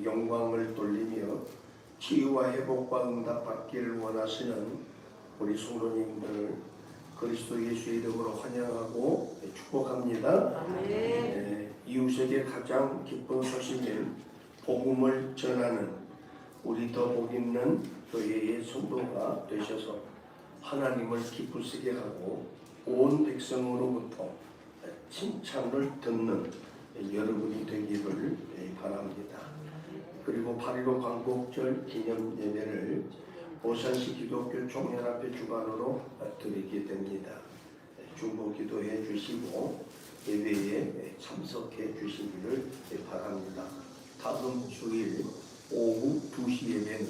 영광을 돌리며 치유와 회복과 응답받기를 원하시는 우리 성도님들 그리스도 예수의 이름으로 환영하고 축복합니다. 이웃에게 가장 기쁜 소식인 복음을 전하는 우리 더 복있는 교회의 성도가 되셔서 하나님을 기쁘시게 하고 온 백성으로부터 칭찬을 듣는 여러분이 되기를 바랍니다. 그리고 8.15 광복절 기념 예배를 오산시 기독교 총연합회 주관으로 드리게 됩니다. 중보 기도해 주시고 예배에 참석해 주시기를 바랍니다. 다음 주일 오후 2시 예배는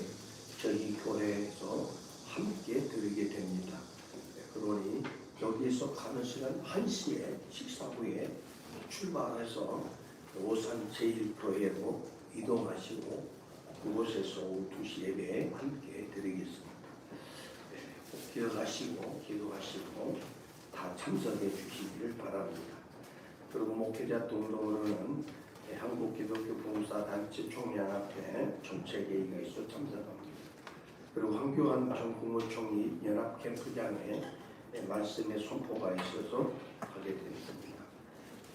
저희 교회에서 함께 드리게 됩니다. 그러니 여기서 가는 시간 1시에 식사 후에 출발해서 오산 제1교회로 이동하시고 그곳에서 오후 2시 예배에 함께 드리겠습니다. 기억하시고 기도하시고 다 참석해 주시기를 바랍니다. 그리고 목회자 등록으로는 한국기독교봉사단체 총연합회 전체회의가 있어 참석합니다. 그리고 황교안 전 국무총리 연합캠프장에 말씀의 선포가 있어서 가게 되었습니다.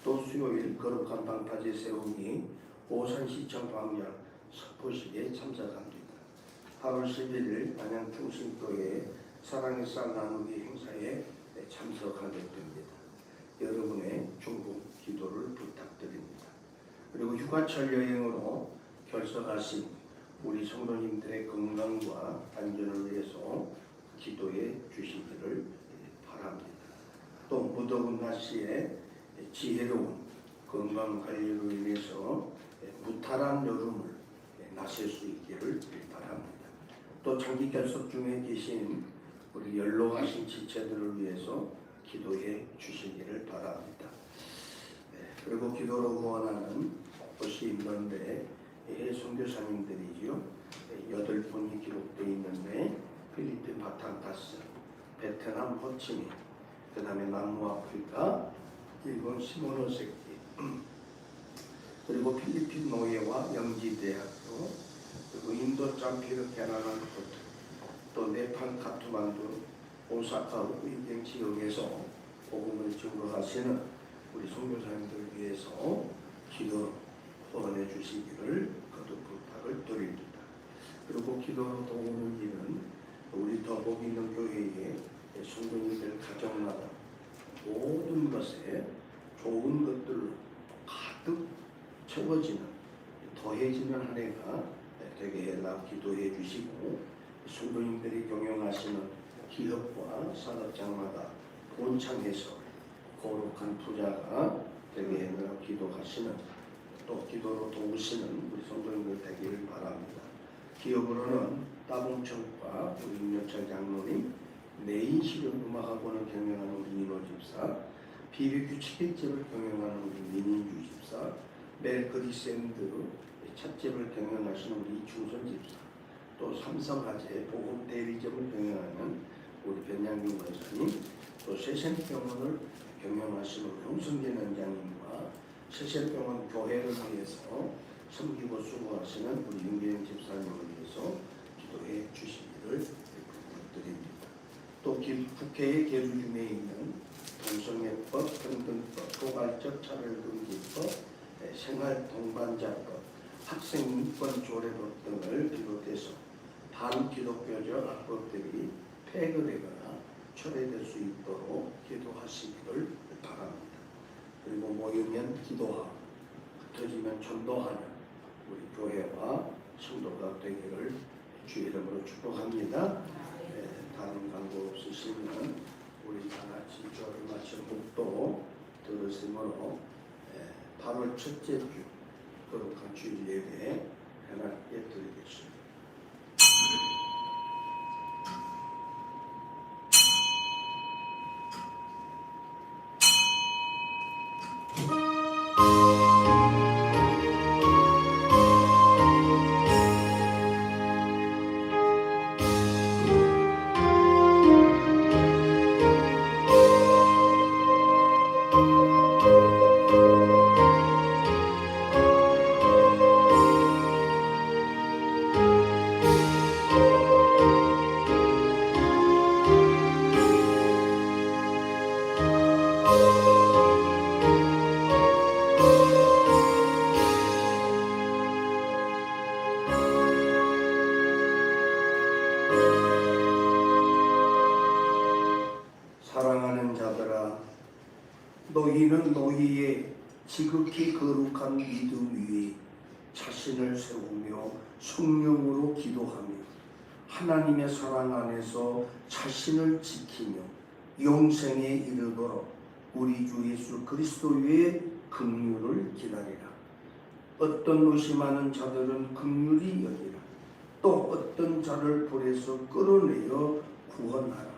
또 수요일 거룩한 방파제 세우기 오산시청 방면 선포식에 참석합니다. 8월 11일 안양평신교회 사랑의 쌀 나누기 행사에 참석하게 됩니다. 여러분의 중보 기도를 부탁드립니다. 그리고 휴가철 여행으로 결석하신 우리 성도님들의 건강과 안전을 위해서 기도해 주시기를 바랍니다. 또 무더운 날씨에 지혜로운 건강관리를 위해서 무탈한 여름을 나설 수 있기를 바랍니다. 또 장기 결석 중에 계신 우리 연로하신 지체들을 위해서 기도해 주시기를 바랍니다. 그리고 기도로 후원하는 것이 있는데 선교사님들이지요. 8분이 기록되어 있는데 필리핀 바탄가스, 베트남 호치민, 그 다음에 남부아프리카, 일본 시모노세키, 그리고 필리핀 노예와 영지대학교, 그리고 인도 짬피르 게나란코트, 또 네팔 카트만두, 오사카 의경 지역에서 복음을 증거하시는 우리 선교사님들을 위해서 기도 후원해 주시기를 거듭 부탁을 드립니다. 그리고 기도로 도움을 주는 우리 더 복 있는 교회의 성도님들 가정마다 모든 것에 좋은 것들로 가득 채워지는 더해지는 한 해가 되게 해라 기도해 주시고 성도님들이 경영하시는 기업과 산업장마다 본창해서 거룩한 부자가 되게 해라 기도하시는 또 기도로 도우시는 우리 성도님들 되기를 바랍니다. 기업으로는 따봉청과 우리 임여철 장로님, 내인 실용음악학원을 경영하는 우리 이노 집사, BBQ 치킨집을 경영하는 우리 민인주 집사, 멜크리샌드 찻집을 경영하시는 우리 이충선 집사, 또 삼성화재 보험 대리점을 경영하는 우리 변양균 권사님, 또 세센병원을 경영하시는 홍성진 원장님과 세센병원 교회를 위해서 섬기고 수고하시는 우리 윤계영 집사님을 위해서 기도해 주시기를 부탁드립니다. 또 국회의 계류 중에 있는 동성애법, 평등법, 포괄적 차별금지법, 생활동반자법, 학생인권조례법 등을 비롯해서 반기독교적 악법들이 폐거되거나 철회될 수 있도록 기도하시기를 바랍니다. 그리고 모이면 기도하고 흩어지면 전도하는 우리 교회와 성도가 되기를 주의 이름으로 축복합니다. 다른 광고 없으시면 우리 다 같이 주를 마쳐 묵도 들으심으로 8월 첫째 주 거룩한 주일 예배 하나님께 드리겠습니다. 너희는 너희의 지극히 거룩한 믿음 위에 자신을 세우며 성령으로 기도하며 하나님의 사랑 안에서 자신을 지키며 영생에 이르도록 우리 주 예수 그리스도 위에 긍휼을 기다리라. 어떤 의심하는 자들은 긍휼히 여기라. 또 어떤 자를 불에서 끌어내어 구원하라.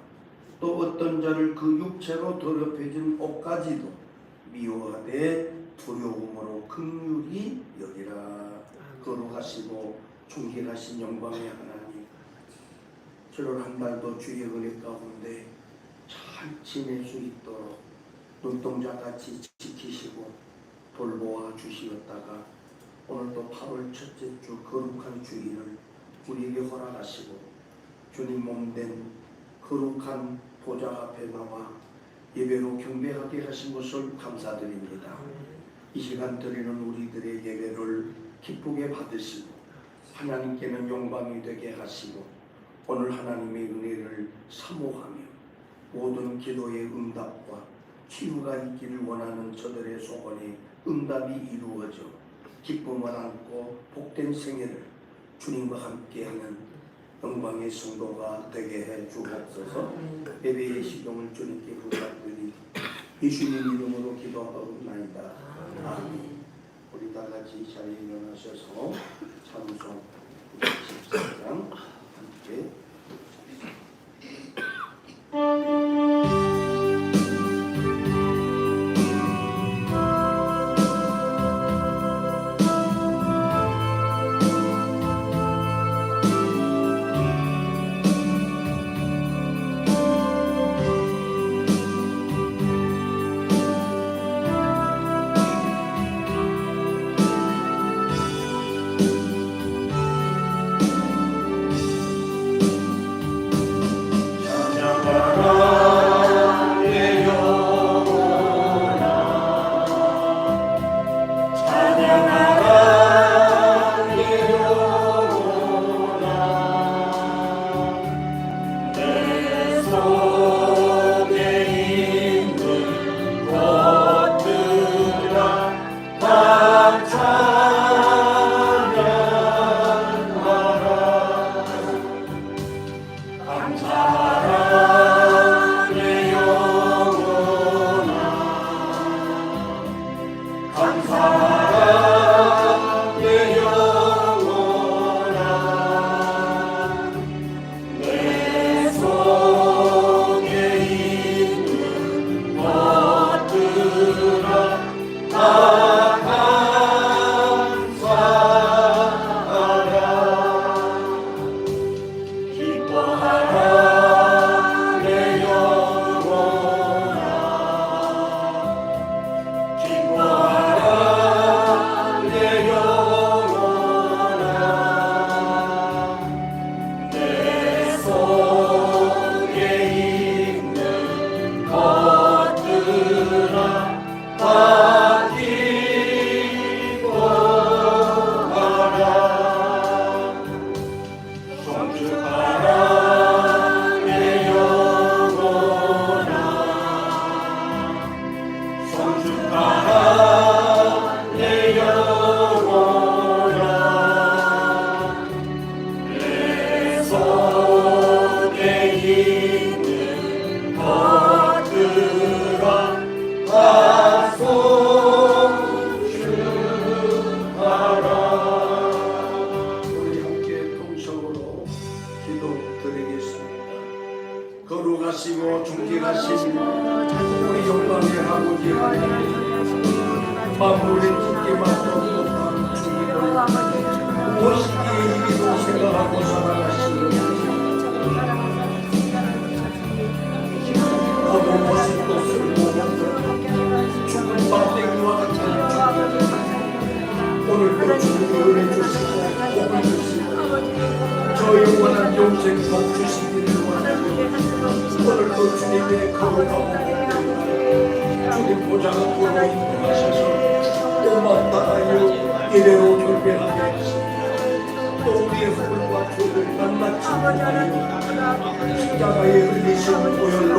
또 어떤 자를 그 육체로 더럽혀진 옷까지도 미워하되 두려움으로 긍휼히 여기라. 거룩하시고 존귀하신 영광의 하나님, 저를 한 달도 주의 은혜 가운데 잘 지낼 수 있도록 눈동자같이 지키시고 돌보아 주시었다가 오늘도 8월 첫째 주 거룩한 주일을 우리에게 허락하시고 주님 몸된 거룩한 보좌 앞에 나와 예배로 경배하게 하신 것을 감사드립니다. 이 시간 드리는 우리들의 예배를 기쁘게 받으시고 하나님께는 영광이 되게 하시고 오늘 하나님의 은혜를 사모하며 모든 기도의 응답과 치유가 있기를 원하는 저들의 소원에 응답이 이루어져 기쁨을 안고 복된 생애를 주님과 함께하는 영광의 성도가 되게 해 주옵소서. 예배의 시동을 주님께 부탁드리 예수님 이름으로 기도하옵나이다. 아멘. 우리 다 같이 자리에 일어나셔서 찬송 14장 함께 거룩하시고 존귀하신 우리 영광의 아버지 하나님, 만물의 깊게 맡은 못한 주님을 무엇이기에 이리도 생각하고 살아가시는 너무 멋있고 슬고 죽은 막대기와 같은 주님, 오늘도 주님이 은혜 주시고 복을 주시고 저 영원한 영생 복 주시기를 원하며 오늘도 주님의 거룩하고 주님 보좌가 보러 인도하셔서 또 마땅하여 이래로 결배하게 하시고 또 우리의 허물과 죄를 낱낱이 하여 십자가에 흘리신 보혈로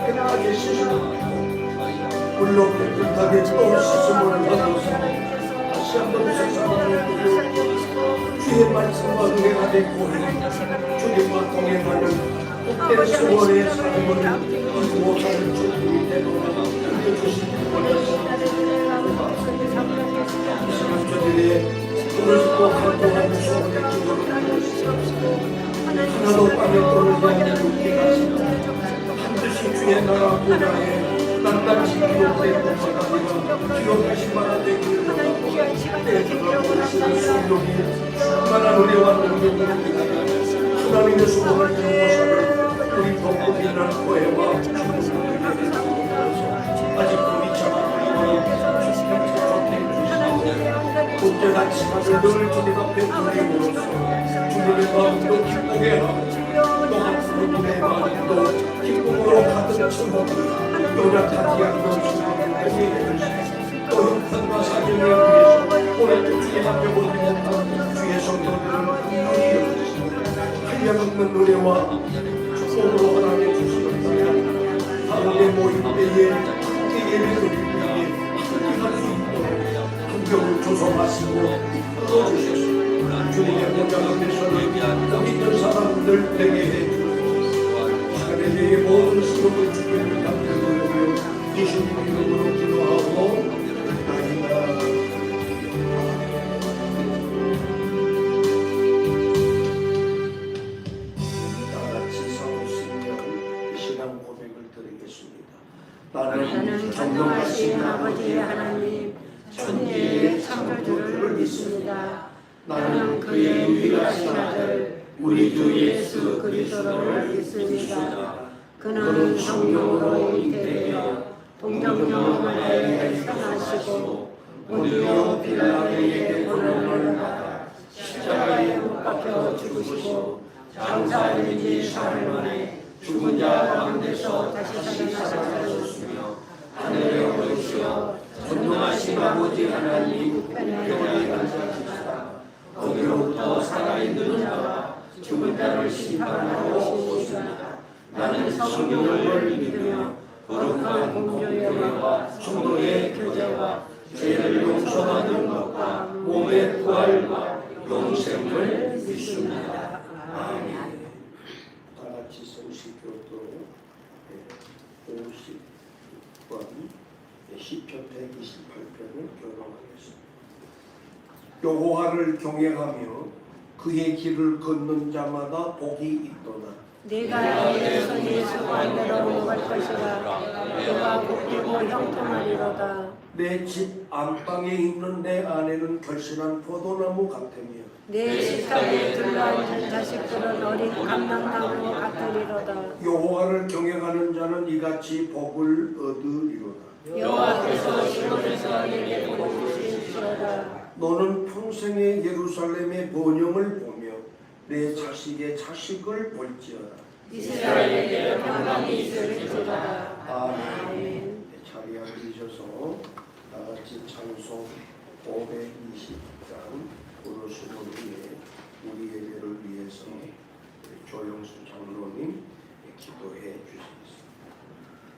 깨끗하게 씻으시고 물로 깨끗하게 또 씻음을 받아서 다시 한번 세상을 보고 주의 말씀과 은혜가 되고 주님과 동행하는 복된 수월의 삶을 이루어가는 주님이 되도록 인도주시기 원합니다. 저들의 오늘 꼭 한동안 소원의 기도를 드리시옵시고 하나도 땅에 떨어지지 않는 우리가 반드시 주의 나라 보좌에 낱낱이 기록된 것보다 기록하신 바가 되기를 원하고 때들과 보시는 순종이 충만한 은혜와 능력을 드리고 하나님의 소원을 이루고서는 우리 법국이라는 거에와 주님을 아직도 미처 국제한 시간을 늘 주님 앞에 드림으로써 주님의 마음도 기쁘게 하고 또 하나님의 마음도 기쁨으로 가득 채우고 요약하지 않는 주님의 또 형편과 사정을 위해서 오늘 주님 앞에 보지 못한 주의 성도들을 긍휼히 여기시고 한량없는 은혜와 축복으로 하나님의 주시옵소서. 가운데 모일 때에 함께 예배 드릴 때에 함께 할 수 있도록 환경을 조성하시고 끌어주시옵소서. 주님의 보좌 앞에서는 믿는 사람들 되게 해주옵소서. 시간에 대해 모든 수고를 주님을 감사드리며 예수님 이름으로 기도하고 나는 전능하신 아버지 하나님 천지의 창조주를 믿습니다. 나는 그의 유일하신 아들 우리 주 예수 그리스도를 믿습니다. 그는 성령으로 잉태되어 동정녀 마리아에게 태어나시고 본디오 빌라도에게 고난을 받아 십자가에 못 박혀 죽으시고 장사된 지 사흘 만에 죽은 자 가운데서 다시 살아나셨으며 하늘에 오르시어 전능하신 아버지 하나님 편에 앉으시다. 거기로부터 살아있는 자와 죽은 자를 심판하러 오시리라. 나는 성령을 믿으며 거룩한 공조회와 성도의 교제와 죄를 용서받는 것과 몸의 부활과 영생을 믿습니다. 아멘. 다같이 성시교도 50번 시편 128편을 교독하겠습니다. 여호와를 경외하며 그의 길을 걷는 자마다 복이 있도다. 내가 이에서 예수 안으로 먹을 것이라. 내가 복되고 형통하리로다. 내 집 안방에 있는 내 아내는 결실한 포도나무 같으며 내 식탁에 둘러앉은 자식들은 어린 감람나무 같으리로다. 여호와를 경외하는 자는 이같이 복을 얻으리로다. 여호와께서 시온에서 내게 복 주시리로다. 너는 평생에 예루살렘의 번영을 보며 내 자식의 자식을 볼지어다. 이스라엘에게 평강이 있을지어다. 아멘. 자리에 앉으셔서 다같이 찬송 520장 부르심을 위해 우리 예배를 위해서 조영수 장로님 기도해 주시겠습니다.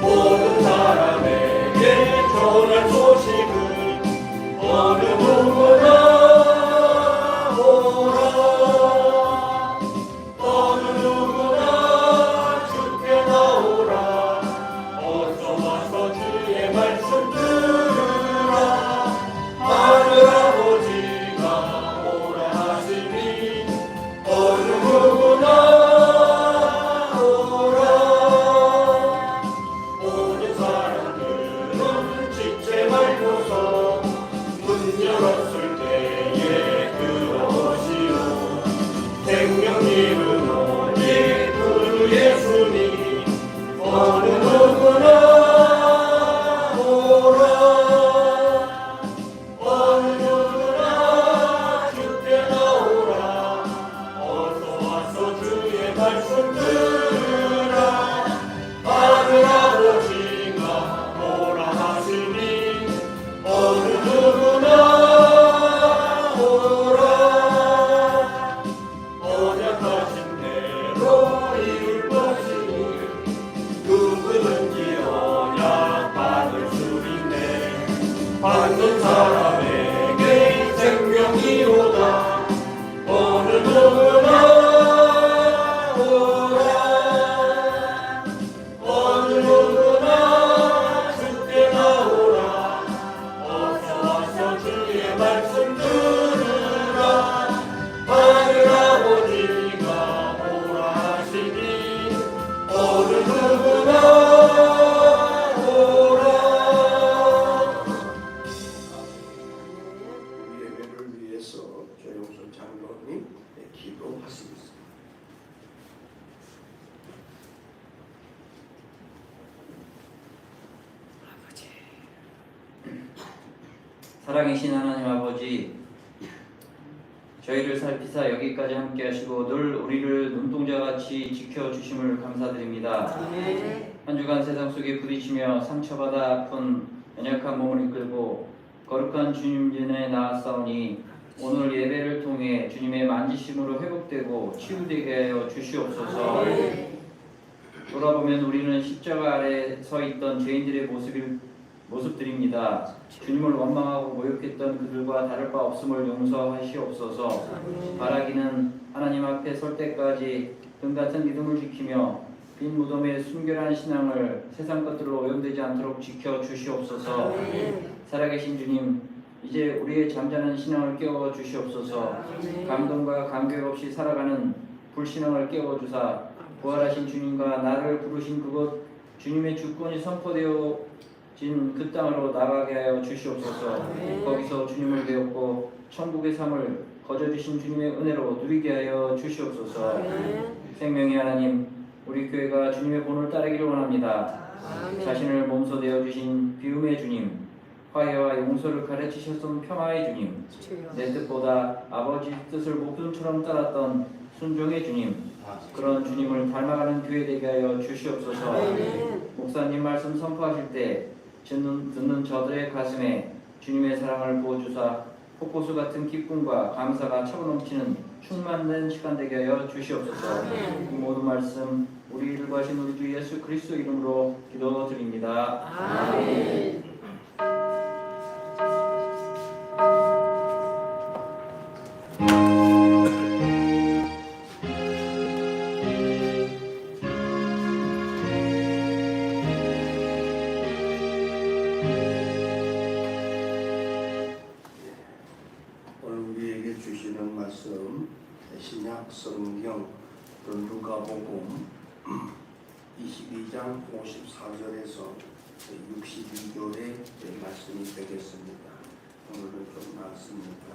모든 사람에게 받는 사람에게 생명이로다. 어느 누구나 오라. 어느 누구나 주께 나오라. 어서 와서 주의 말씀 들으라. 하늘 아버지가 오라 하시니 어느 누구나 조영선 장로님 기도하시겠습니다. 사랑이신 하나님 아버지, 저희를 살피사 여기까지 함께 하시고 늘 우리를 눈동자같이 지켜주심을 감사드립니다. 한 주간 세상 속에 부딪히며 상처받아 아픈 연약한 몸을 이끌고 거룩한 주님 전에 나아싸우니 오늘 예배를 통해 주님의 만지심으로 회복되고 치유되게 하여 주시옵소서. 돌아보면 우리는 십자가 아래 서 있던 죄인들의 모습들입니다. 주님을 원망하고 모욕했던 그들과 다를 바 없음을 용서하시옵소서. 바라기는 하나님 앞에 설 때까지 금같은 믿음을 지키며 빈 무덤의 순결한 신앙을 세상 것들로 오염되지 않도록 지켜주시옵소서. 살아계신 주님, 이제 우리의 잠자는 신앙을 깨워 주시옵소서. 감동과 감격 없이 살아가는 불신앙을 깨워 주사 부활하신 주님과 나를 부르신 그곳 주님의 주권이 선포되어진 그 땅으로 나가게 하여 주시옵소서. 거기서 주님을 배웠고 천국의 삶을 거저주신 주님의 은혜로 누리게 하여 주시옵소서. 생명의 하나님, 우리 교회가 주님의 본을 따르기를 원합니다. 자신을 몸소 내어주신 비움의 주님, 화해와 용서를 가르치셨던 평화의 주님, 내 뜻보다 아버지 뜻을 목숨처럼 따랐던 순종의 주님, 그런 주님을 닮아가는 교회 되게 하여 주시옵소서. 목사님 말씀 선포하실 때 듣는 저들의 가슴에 주님의 사랑을 부어주사 폭포수 같은 기쁨과 감사가 차고 넘치는 충만된 시간 되게 하여 주시옵소서. 이 모든 말씀 우리를 구하신 우리 주 예수 그리스도 이름으로 기도드립니다. 아멘. 신약 성경 누가복음 22장 54절에서 62절의 말씀이 되겠습니다. 오늘은 좀 많습니다.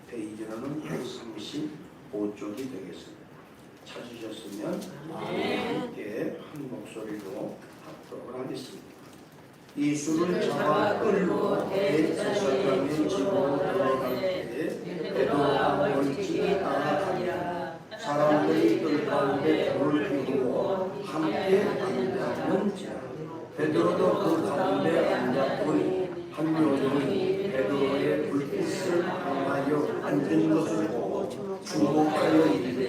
페이지로는 135쪽이 되겠습니다. 찾으셨으면 함께 한 목소리로 합독을 하겠습니다. 예수를 잡아 끌고 대제사장의 집으로 들어갈 때 베드로가 멀찍이 따라가니라. 사람들이 뜰 가운데 불을 피우고 함께 앉았는지라. 베드로도 그 가운데 앉았더니 한 여종이 베드로의 불빛을 향하여 앉은 것을 보고 주목하여 이르되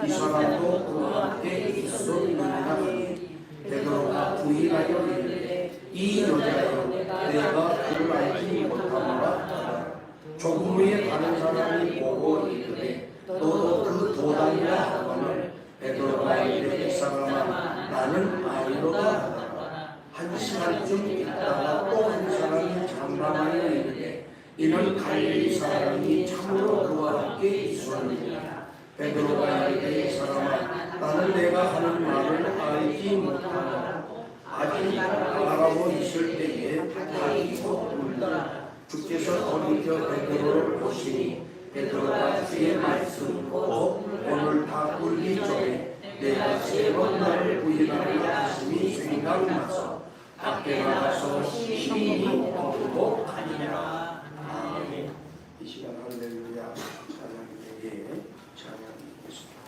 이 사람도 그와 함께 있었느니라 하니 베드로가 부인하여 이르되 이 여자여 내가 그를 알지 못하노라. 조금 후에 다른 사람이 보고 이르되 너도 그 도단이라 하거늘 베드로가 이르되 이 사람아 나는 아니로다. 한 시간쯤 있다가 또 한 사람이 장담하여 이르되 이는 갈릴리 사람이 참으로 그와 함께 있었느니라. 베드로가 이르되 이 사람아 나는 내가 하는 말을 알지 못하노라. 아직 바라보고 있을 때에 닭이 곧 울더라. 주께서 돌이켜 베드로를 보시니 베드로가 주의 말씀 곧 오늘 다 울기 전에 내가 세 번 나를 부인하리라 하심이 생각나서 밖에 나가서 심히 엎고 가니라. 아멘. 이 시간 할렐루야 하나님에게 찬양드리겠습니다.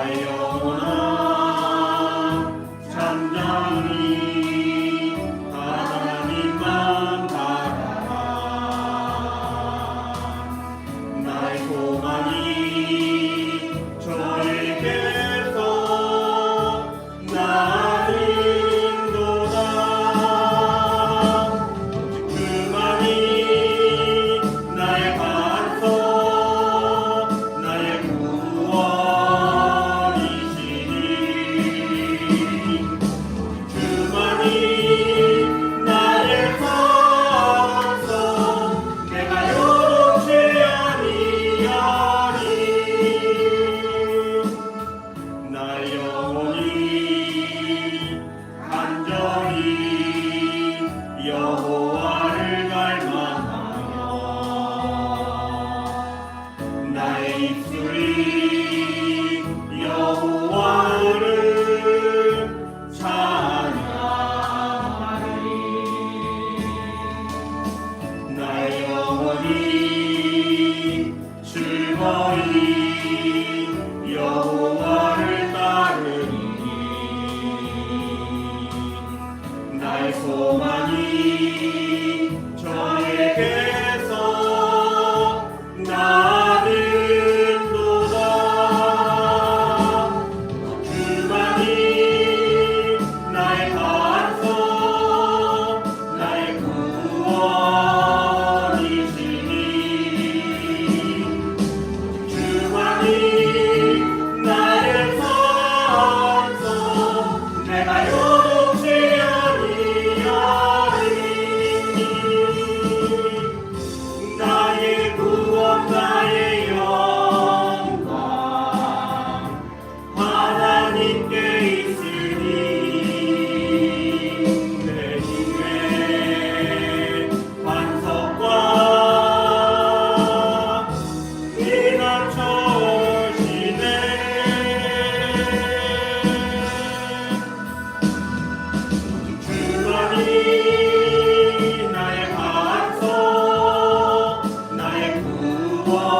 나의 영혼아 잠잠히 하나님만 바라라. 나의 소망이 저에게서 나는도다. 오직 그만이 나의 반석 나의 구원이시니. 그만이 나를 살아서 내가 요동치 아니하리. 나의 영혼이 간절히 여호와를 갈망하며 나의 입술이 여호와를 찬양하리. 나의 영혼이 즐거이 여호와를 따르니. 나의 소망이 저에게서 나는도다. 그만이 나의 반석 나의 구원이시니. 그만이 나의 반석 내가 요동치 아니하리. 나의 구원 나의 영광 하나님께 있으니. 내 힘의 반석과 피난처시네. 주만이 나의 반석 나의 구원이시니.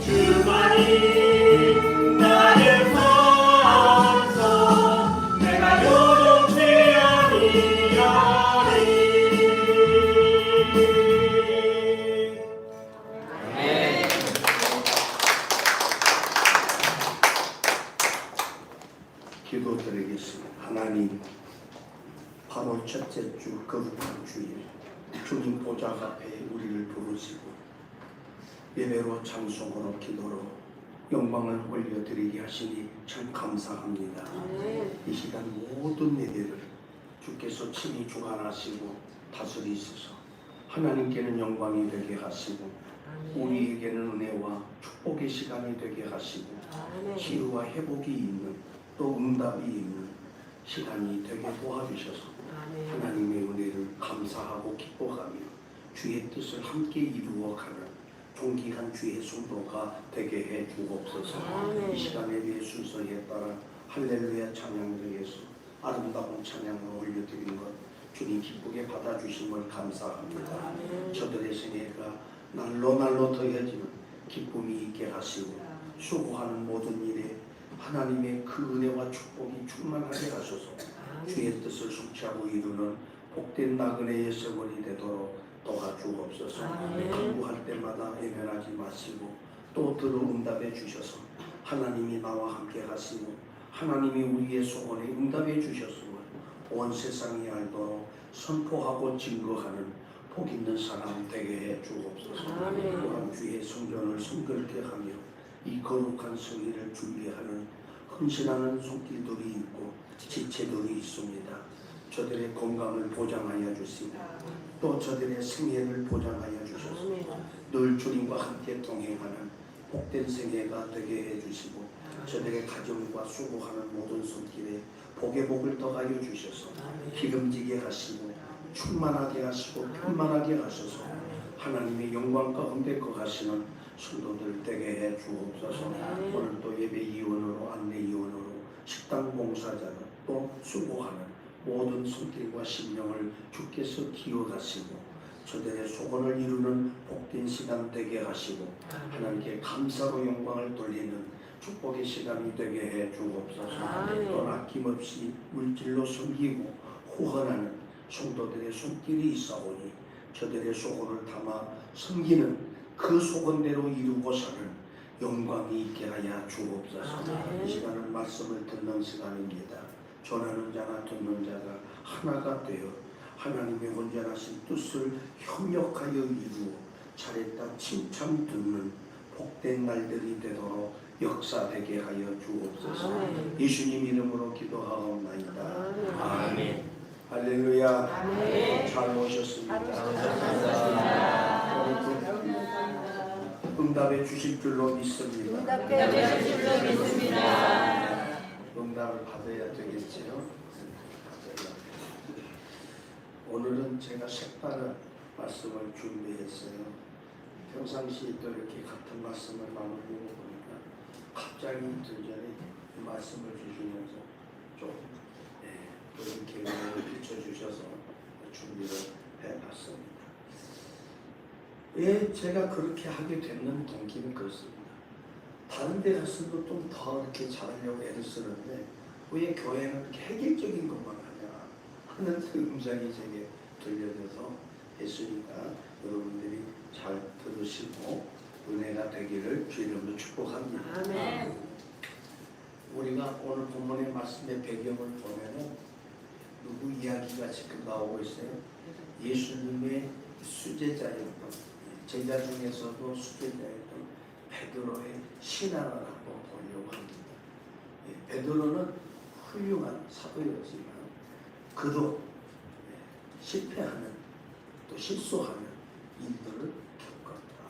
주만이 나의 반석 내가 요동치 아니하리. 기도드리겠습니다. 하나님, 8월 첫째 주 거룩한 주일 주님 보좌 앞에 우리를 부르시고 예배로 찬송으로 기도로 영광을 올려드리게 하시니 참 감사합니다. 이 시간 모든 예배를 주께서 친히 주관하시고 다스리셔서 하나님께는 영광이 되게 하시고 우리에게는 은혜와 축복의 시간이 되게 하시고 치유와 회복이 있는 또 응답이 있는 시간이 되게 도와주셔서 하나님의 은혜를 감사하고 기뻐하며 주의 뜻을 함께 이루어가는 존귀한 주의 성도가 되게 해 주옵소서. 이 시간에 내 순서에 따라 할렐루야 찬양대에서 아름다운 찬양을 올려드린 것 주님 기쁘게 받아주심을 감사합니다. 저들의 생애가 날로 더해지는 기쁨이 있게 하시고 수고하는 모든 일에 하나님의 그 은혜와 축복이 충만하게 하소서. 주의 뜻을 성취하고 이루는 복된 나그네의 세월이 되도록 도와주옵소서. 간구할 때마다 애면하지 마시고 또 들어 응답해 주셔서 하나님이 나와 함께 하시고 하나님이 우리의 소원에 응답해 주셨음을 온 세상이 알도록 선포하고 증거하는 복 있는 사람 되게 해 주옵소서. 또한 주의 성전을 성결케 하며 이 거룩한 성의를 준비하는 헌신하는 손길들이 있고 지체들이 있습니다. 저들의 건강을 보장하여 주시고 또 저들의 생애를 보장하여 주셔서 늘 주님과 함께 동행하는 복된 생애가 되게 해주시고 저들의 가정과 수고하는 모든 손길에 복의 복을 더하여 주셔서 기름지게 하시고 충만하게 하시고 편만하게 하셔서 하나님의 영광 가운데 거하시는 성도들 되게 해 주옵소서. 오늘 또 예배 이원으로 안내 이원으로 식당 봉사자는 또 수고하는 모든 손길과 심령을 주께서 기억하시고 저들의 소원을 이루는 복된 시간 되게 하시고 하나님께 감사로 영광을 돌리는 축복의 시간이 되게 해 주옵소서. 또 아낌없이 물질로 섬기고 후원하는 성도들의 손길이 있사오니 저들의 소원을 담아 섬기는 그 소원대로 이루고 사는 영광이 있게 하여 주옵소서. 이 시간은 말씀을 듣는 시간입니다. 전하는 자나 듣는 자가 하나가 되어 하나님의 온전하신 뜻을 협력하여 이루어 잘했다 칭찬 듣는 복된 날들이 되도록 역사되게 하여 주옵소서. 예수님 이름으로 기도하옵나이다. 아멘. 할렐루야. 잘 오셨습니다. 응답해 주실 줄로 믿습니다. 응답을 받아야 되겠지요. 오늘은 제가 색다른 말씀을 준비했어요. 평상시 또 이렇게 같은 말씀을 나누려고 보니까 갑자기 이틀 전에 이 말씀을 주시면서 좀 그런 계획을 비춰주셔서 준비를 해봤습니다. 왜 제가 그렇게 하게 됐는 동기는 그렇습니다. 다른 데 갔어도 좀 더 이렇게 잘하려고 애를 쓰는데 왜 교회는 이렇게 획일적인 것만 하냐 하는 음성이 제게 들려져서 했으니까 여러분들이 잘 들으시고 은혜가 되기를 주 이름으로 축복합니다. 아멘. 우리가 오늘 본문의 말씀의 배경을 보면은 누구 이야기가 지금 나오고 있어요? 예수님의 수제자였던 제자 중에서도 수제자였던 베드로의 신앙을 한번 보려고 합니다. 베드로는 훌륭한 사도였지만 그도 실패하는 또 실수하는 일들을 겪었다.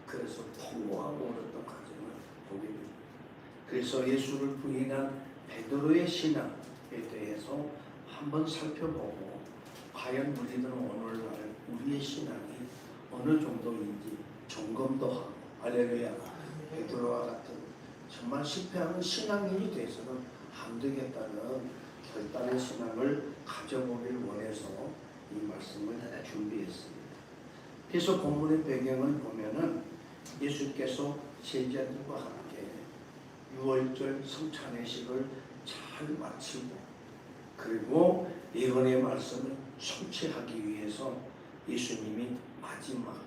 그래서 통로하고 오르던 과정을 보게 됩니다. 그래서 예수를 부인한 베드로의 신앙에 대해서 한번 살펴보고 과연 우리들은 오늘날 우리의 신앙이 어느 정도인지 점검도 하고 할렐루야. 베드로와 같은 정말 실패하는 신앙인이 돼서는 안 되겠다는 결단의 신앙을 가져보길 원해서 이 말씀을 준비했습니다. 그래서 본문의 배경을 보면은 예수께서 제자들과 함께 6월절 성찬회식을 잘 마치고 그리고 예언의 말씀을 성취하기 위해서 예수님이 마지막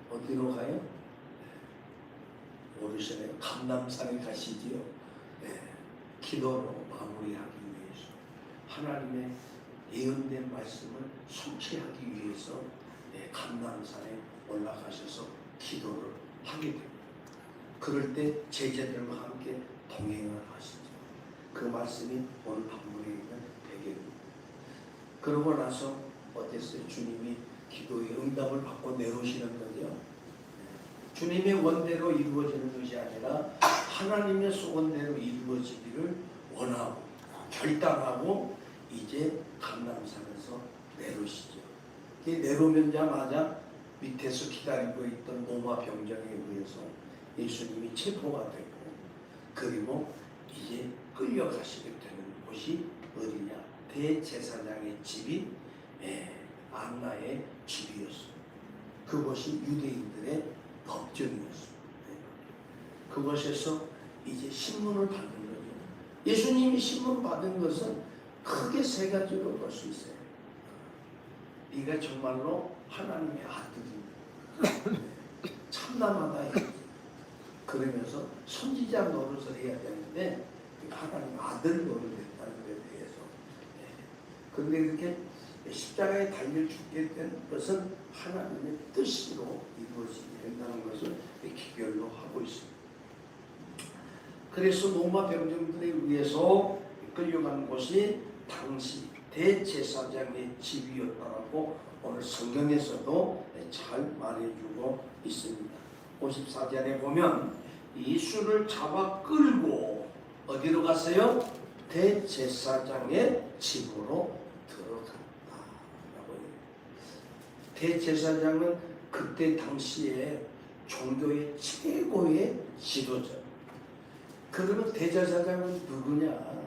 어디로 가요? 모르시네요. 감람산에 가시지요. 기도로 마무리하기 위해서 하나님의 예언된 말씀을 성취하기 위해서 감람산에 올라가셔서 기도를 하게 됩니다. 그럴 때 제자들과 함께 동행을 하시죠. 그 말씀이 오늘 본문에 있는 배경입니다. 그러고 나서 어땠어요? 주님이 기도의 응답을 받고 내려오시는 거죠. 주님의 원대로 이루어지는 것이 아니라 하나님의 소원대로 이루어지기를 원하고 결단하고 이제 감람산에서 내려오시죠. 내려오면자마자 밑에서 기다리고 있던 로마 병정에 의해서 예수님이 체포가 되고 그리고 이제 끌려가시게 되는 곳이 어디냐? 대제사장의 집이 안나의 집이었습니다. 그것이 유대인들의 법정이었습니다. 그것에서 이제 신문을 받는 거죠. 예수님이 신문 받은 것은 크게 세 가지로 볼 수 있어요. 네가 정말로 하나님의 아들이다. 참남하다. 그러면서 선지자 노릇을 해야 되는데 하나님 아들 노릇을 했다는 것에 대해서. 그런데 이렇게 십자가에 달려 죽게 된 것은 하나님의 뜻으로 이루어지게 된다는 것을 기별로 하고 있습니다. 그래서 로마 병정들에 의해서 끌려간 곳이 당시 대제사장의 집이었다고 오늘 성경에서도 잘 말해주고 있습니다. 54절에 보면 예수를 잡아 끌고 어디로 갔어요? 대제사장의 집으로 들어갔다. 대제사장은 그때 당시에 종교의 최고의 지도자. 그러면 대제사장은 누구냐?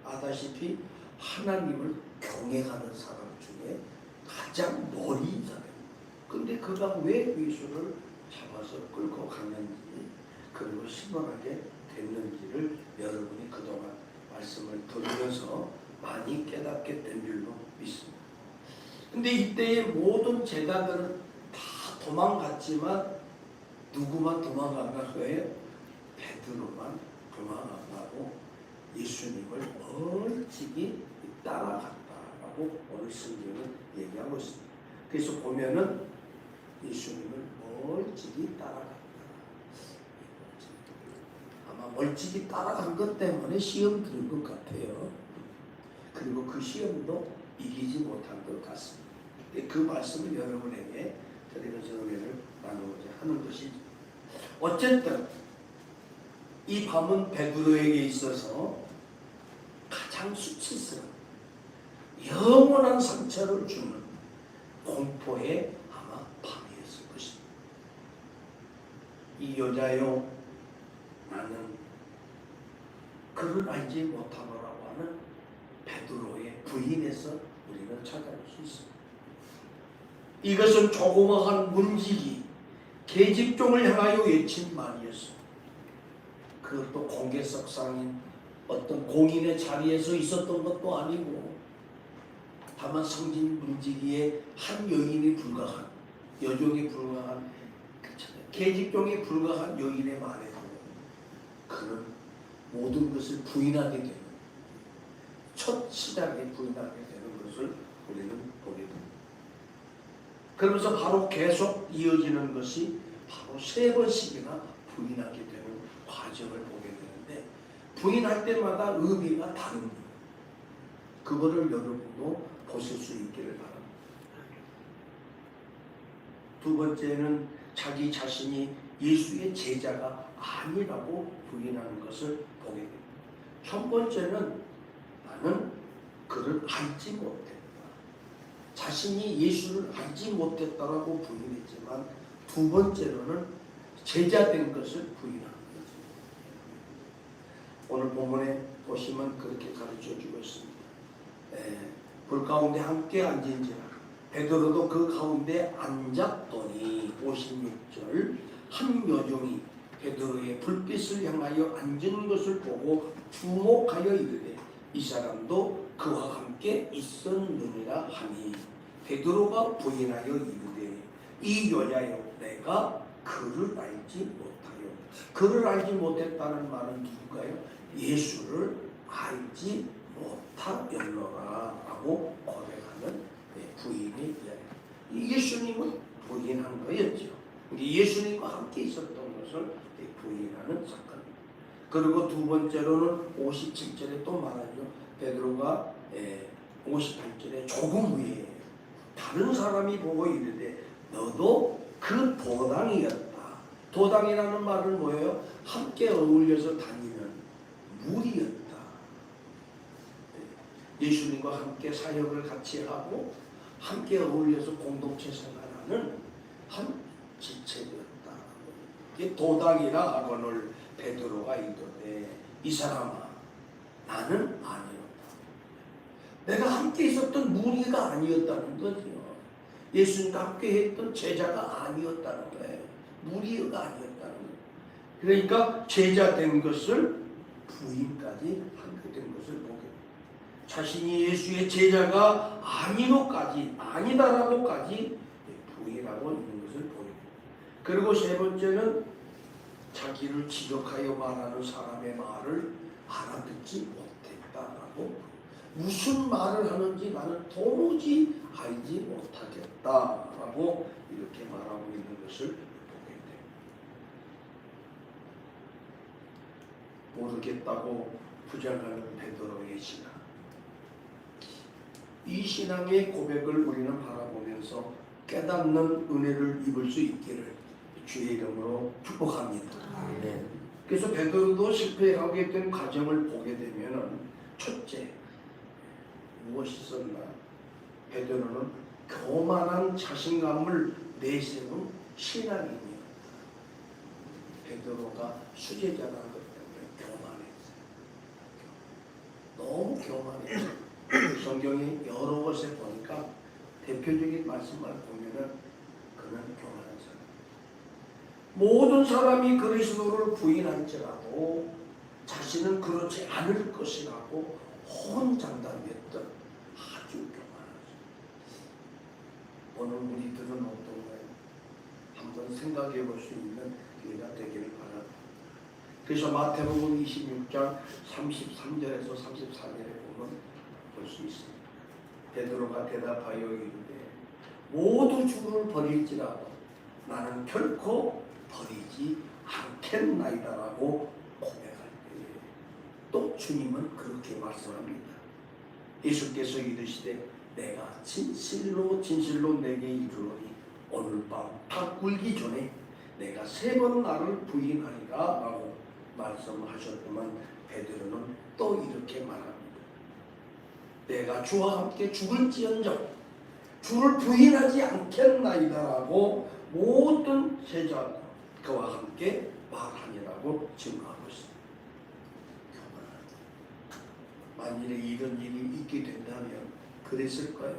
아다시피 하나님을 경외하는 사람 중에 가장 머리인 사람입니다. 근데 그가 왜 예수를 잡아서 끌고 갔는지 그리고 신원하게 됐는지를 여러분이 그동안 말씀을 들으면서 많이 깨닫게 된 줄로 믿습니다. 근데 이때의 모든 제자들은 다 도망갔지만 누구만 도망간 거예요? 베드로만 도망 안 가고 예수님을 멀찍이 따라갔다라고 오늘 성경은 얘기하고 있습니다. 그래서 보면은 예수님을 멀찍이 따라갔다. 아마 멀찍이 따라간 것 때문에 시험 들은 것 같아요. 그리고 그 시험도 이기지 못한 것 같습니다. 그 말씀을 여러분에게 드리면서 은혜를 나누고자 하는 것이죠. 어쨌든 이 밤은 베드로에게 있어서 가장 수치스러운 영원한 상처를 주는 공포의 아마 밤이었을 것입니다. 이 여자요, 나는 그를 알지 못하노라고 하는 베드로의 부인에서 우리는 찾아볼 수 있습니다. 이것은 조그마한 문지기 계집종을 향하여 외친 말이었습니다. 그것도 공개석상인 어떤 공인의 자리에서 있었던 것도 아니고 다만 성진 문지기의 한 여인이 불과한, 여종이 불과한, 계집종이 불과한 여인의 말에도 그는 모든 것을 부인하게 되는, 첫 시작에 부인하게 되는 것을 우리는 보게 됩니다. 그러면서 바로 계속 이어지는 것이 바로 3번씩이나 부인하게 되는 과정을 보게 되는데, 부인할 때마다 의미가 다릅니다. 그거를 여러분도 보실 수 있기를 바랍니다. 두 번째는 자기 자신이 예수의 제자가 아니라고 부인하는 것을 보게 됩니다. 첫 번째는 나는 그를 알지 못했다. 자신이 예수를 알지 못했다라고 부인했지만, 두 번째로는 제자된 것을 부인하는 거죠. 오늘 본문에 보시면 그렇게 가르쳐주고 있습니다. 불 가운데 함께 앉은지라 베드로도 그 가운데 앉았더니 56절 한 여종이 베드로의 불빛을 향하여 앉은 것을 보고 주목하여 이르되 이 사람도 그와 함께 있었느니라 하니 베드로가 부인하여 이르되 이 여자여 내가 그를 알지 못하여. 그를 알지 못했다는 말은 누구가요? 예수를 알지 못하였노라 라고 고백하는 부인의 이야기. 예수님은 부인한 거였죠. 예수님과 함께 있었던 것을 부인하는 사건입니다. 그리고 두 번째로는 57절에 또 말하죠. 베드로가 58절에 조금 후에 다른 사람이 보고 이르되 너도 그 도당이었다. 도당이라는 말은 뭐예요? 함께 어울려서 다니는 무리였다. 예수님과 함께 사역을 같이 하고 함께 어울려서 공동체 생활하는 한 지체였다. 도당이라 하거늘 베드로가 이르되 이 사람아 나는 아니었다. 내가 함께 있었던 무리가 아니었다는 거죠. 예수님과 함께 했던 제자가 아니었다는 거예요. 무리가 아니었다는 거예요. 그러니까 제자된 것을 부인까지 하게 된 것을 보게 됩니다. 자신이 예수의 제자가 아니다라고까지 부인하고 있는 것을 보입니다. 그리고 세 번째는 자기를 지적하여 말하는 사람의 말을 알아듣지 못했다라고, 무슨 말을 하는지 나는 도무지 알지 못하겠다라고 이렇게 말하고 있는 것을 보게 됩니다. 모르겠다고 부정하는 베드로의 신앙. 이 신앙의 고백을 우리는 바라보면서 깨닫는 은혜를 입을 수 있기를 주의 이름으로 축복합니다. 아멘. 그래서 베드로도 실패하게 된 과정을 보게 되면은 첫째 무엇이 있었나? 베드로는 교만한 자신감을 내세운 신앙인이에요. 베드로가 수제자라는 것 때문에 교만했어요. 너무 교만했어요. 성경이 여러 곳에 보니까 대표적인 말씀만 보면은 그 그는 교만한 사람. 모든 사람이 그리스도를 부인할지라도 자신은 그렇지 않을 것이라고 호언장담했던 아주 교만한 사람. 오늘 우리들은 어떤가요? 한번 생각해 볼 수 있는 기회가 되기를 바랍니다. 그래서 마태복음 26장 33절에서 34절에 보면 볼 수 있습니다. 베드로가 대답하여 이르되 모두 주를 버릴지라도 나는 결코 버리지 않겠나이다라고 고백할 때에 또 주님은 그렇게 말씀합니다. 예수께서 이르시되 내가 진실로 진실로 내게 이르노니 오늘 밤 닭 굴기 전에 내가 3번 나를 부인하리라 라고 말씀하셨더만 베드로는 또 이렇게 말합니다. 내가 주와 함께 죽을지언정 주를 부인하지 않겠나이다라고 모든 제자가 그와 함께 말하니라고 증거하고 있습니다. 만일에 이런 일이 있게 된다면 그랬을 거예요.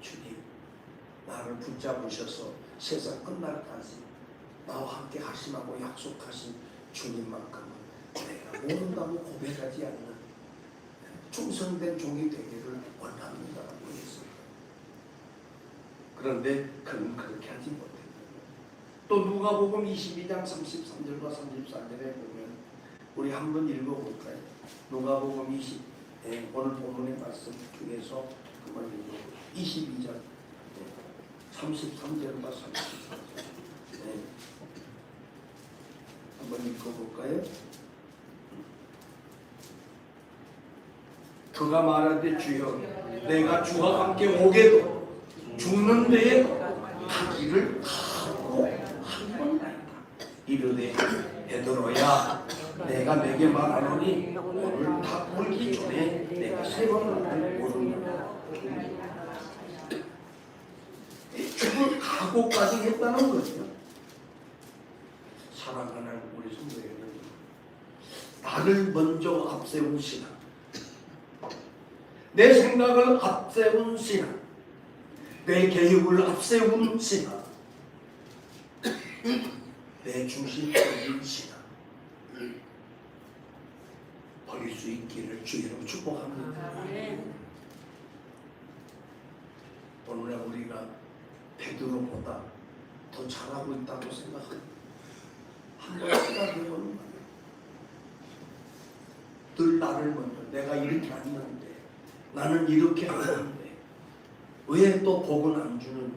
주님, 나를 붙잡으셔서 세상 끝날까지 나와 함께 하시라고 약속하신 주님만큼은 내가 모른다고 고백하지 않는 충성된 종이 되기를 원합니다라고 했어요. 그런데 그는 그렇게 하지 못했다. 또 누가복음 22장 33절과 34절에 보면 우리 한번 읽어볼까요? 누가복음 20 오늘 본문의 말씀 중에서 한번 읽어볼까요? 22장 33절과 34절 한번 읽어볼까요? 그가 말하되 주여 내가 주와 함께 오게도 죽는 데에 가기를 각오하노나이다. 이르되 베드로야 내가 내게 말하노니 오늘 닭 굴기 전에 내가 3번을 모르노라. 죽을 각오까지 했다는 거죠. 사랑하는 우리 성도 여러분, 나를 먼저 앞세운 신앙, 내 생각을 앞세운 신앙, 내 계획을 앞세운 신앙, 내 중심적인 신앙 버릴 수 있기를 주의로 축복합니다. 오늘 우리가 베드로보다 더 잘하고 있다고 생각합니다. 한번 생각해보는 거예요. 늘 나를 먼저 내가 이렇게 했는데 나는 이렇게 하는데 왜 또 복은 안 주는지.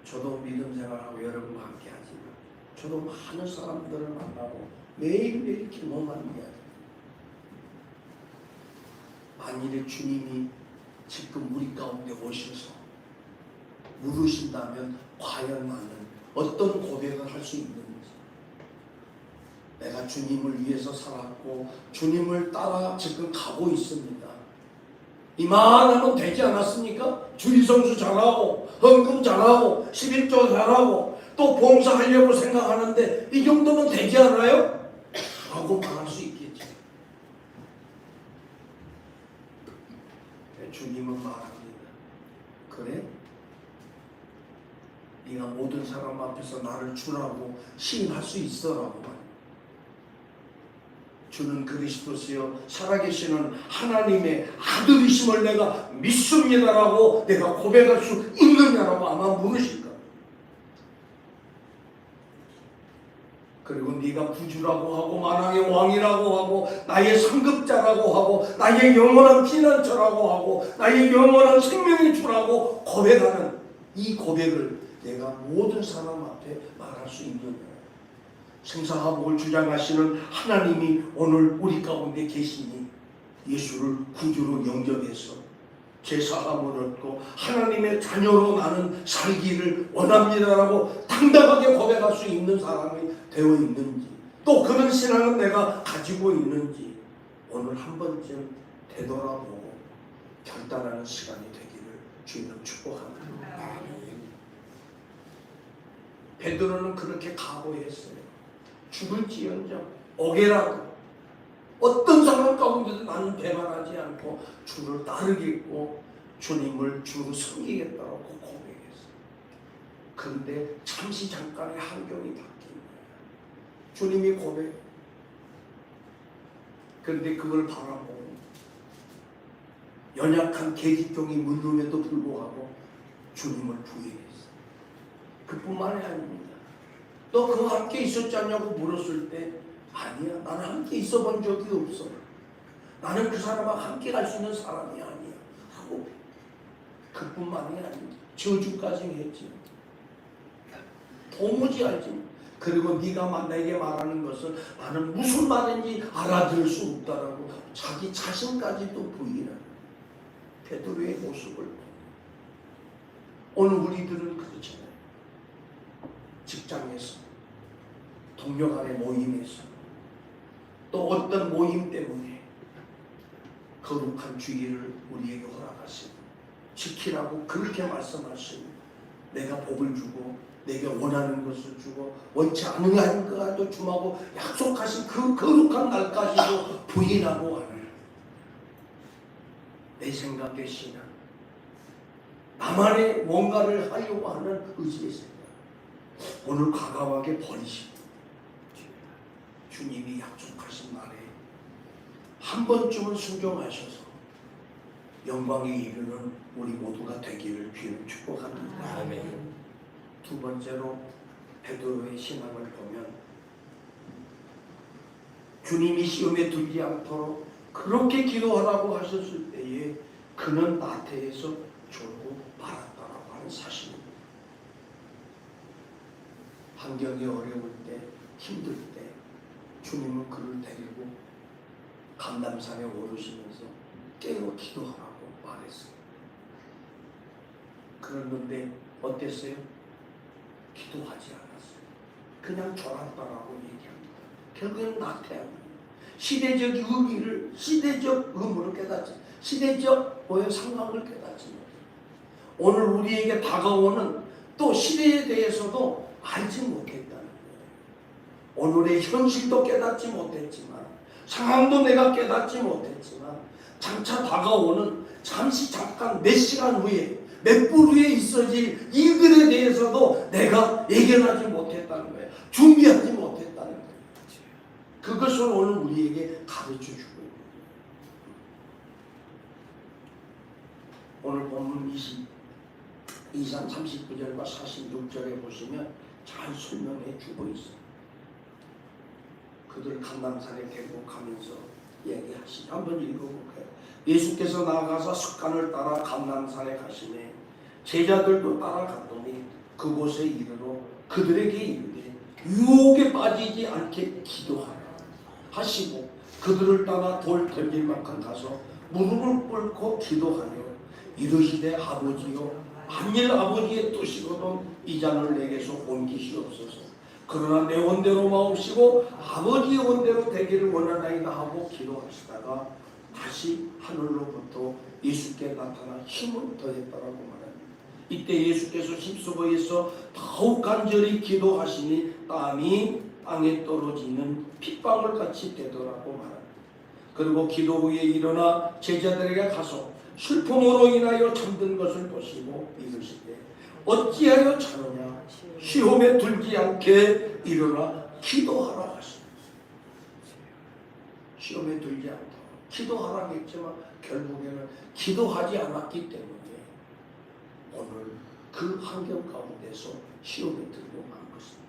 저도 믿음 생활하고 여러분과 함께 하지만 저도 많은 사람들을 만나고 매일매일 기도만 해야 돼요. 만일에 주님이 지금 우리 가운데 오셔서 물으신다면 과연 나는 어떤 고백을 할 수 있는지. 내가 주님을 위해서 살았고 주님을 따라 지금 가고 있습니다. 이만하면 되지 않았습니까? 주일성수 잘하고 헌금 잘하고 11조 잘하고 또 봉사하려고 생각하는데 이 정도면 되지 않아요? 라고 말할 수 있겠죠. 주님은 말합니다. 그래? 네가 모든 사람 앞에서 나를 주라고 시인할 수 있어라고 말합니다. 주는 그리스도시요 살아계시는 하나님의 아들이심을 내가 믿습니다라고 내가 고백할 수 있느냐라고 아마 물으실 겁니다. 그리고 네가 구주라고 하고 만왕의 왕이라고 하고 나의 상급자라고 하고 나의 영원한 피난처라고 하고 나의 영원한 생명의 주라고 고백하는 이 고백을 내가 모든 사람 앞에 말할 수 있느냐. 생사화복을 주장하시는 하나님이 오늘 우리 가운데 계시니 예수를 구주로 영접해서 제사함을 얻고 하나님의 자녀로 나는 살기를 원합니다라고 당당하게 고백할 수 있는 사람이 되어 있는지, 또 그런 신앙은 내가 가지고 있는지 오늘 한 번쯤 되돌아보고 결단하는 시간이 되기를 주님은 축복합니다. 베드로는 그렇게 각오했어요. 죽을지언정 오게라도 어떤 상황 가운데도 나는 배반하지 않고 주를 따르겠고 주님을 주로 섬기겠다고 고백했어요. 그런데 잠시 잠깐의 환경이 바뀐 거예요. 주님이 고백. 그런데 그걸 바라보고 연약한 계집종이 묻음에도 불구하고 주님을 부인했어요. 그뿐만이 아닙니다. 너 그와 함께 있었지 않냐고 물었을 때 아니야, 나는 함께 있어 본 적이 없어. 나는 그 사람과 함께 갈 수 있는 사람이 아니야 하고 그뿐만이 아닙니다. 저주까지 했지. 도무지 알지. 그리고 네가 나에게 말하는 것은 나는 무슨 말인지 알아들을 수 없다라고 자기 자신까지도 부인하는 베드로의 모습을 오늘 우리들은 그렇잖아요. 직장에서, 동료 간의 모임에서, 또 어떤 모임 때문에 거룩한 주의를 우리에게 허락하시고 지키라고 그렇게 말씀하시고 내가 복을 주고 내게 원하는 것을 주고 원치 않는 것도 주마고 약속하신 그 거룩한 날까지도 부인하고 하는 내 생각의 신앙, 나만의 뭔가를 하려고 하는 의지의 생각, 오늘 과감하게 버리시고 주님이 약속하신 말에 한 번쯤은 순종하셔서 영광에 이르는 우리 모두가 되기를 주님 축복합니다. 아멘. 두 번째로 베드로의 신앙을 보면 주님이 시험에 들지 않도록 그렇게 기도하라고 하셨을 때에 그는 나태해서 졸고 말았다라고 하는 사실입니다. 환경이 어려울 때, 힘들 때 주님은 그를 데리고 감람산에 오르시면서 깨어 기도하라고 말했어요. 그랬는데 어땠어요? 기도하지 않았어요. 그냥 졸았다라고 얘기합니다. 결국엔 나태합니다. 시대적 의미를, 시대적 의무를 깨닫지, 시대적 상황을 깨닫지 못해요. 오늘 우리에게 다가오는 또 시대에 대해서도 알지 못했다는 거예요. 오늘의 현실도 깨닫지 못했지만, 상황도 내가 깨닫지 못했지만, 장차 다가오는 잠시 잠깐 몇 시간 후에 몇 분 후에 있어질 일들에 대해서도 내가 예견하지 못했다는 거예요. 준비하지 못했다는 거예요. 그것을 오늘 우리에게 가르쳐주고 있는 거예요. 오늘 본문 23, 39절과 46절에 보시면 잘 설명해 주고 있어요. 그들 감람산에 데리고 가면서 얘기하시죠. 한번 읽어볼까요? 예수께서 나아가서 습관을 따라 감람산에 가시매 제자들도 따라갔더니 그곳에 이르러 그들에게 이르되 유혹에 빠지지 않게 기도하라 하시고 그들을 따라 돌 던질 만큼 가서 무릎을 꿇고 기도하여 이르시되 아버지여 만일 아버지의 뜻이거든 이 잔을 내게서 옮기시옵소서. 그러나 내 원대로 마옵시고 아버지의 원대로 되기를 원하나이다 하고 기도하시다가 다시 하늘로부터 예수께 나타나 힘을 더했다라고 말합니다. 이때 예수께서 십수보에서 더욱 간절히 기도하시니 땀이 땅에 떨어지는 핏방울 같이 되더라고 말합니다. 그리고 기도 후에 일어나 제자들에게 가서 슬픔으로 인하여 잠든 것을 보시고 이르시되 어찌하여 자느냐 시험에 들지 않게 일어나 기도하라 하십니다. 시험에 들지 않도록 기도하라 했지만 결국에는 기도하지 않았기 때문에 오늘 그 환경 가운데서 시험에 들고 간 것입니다.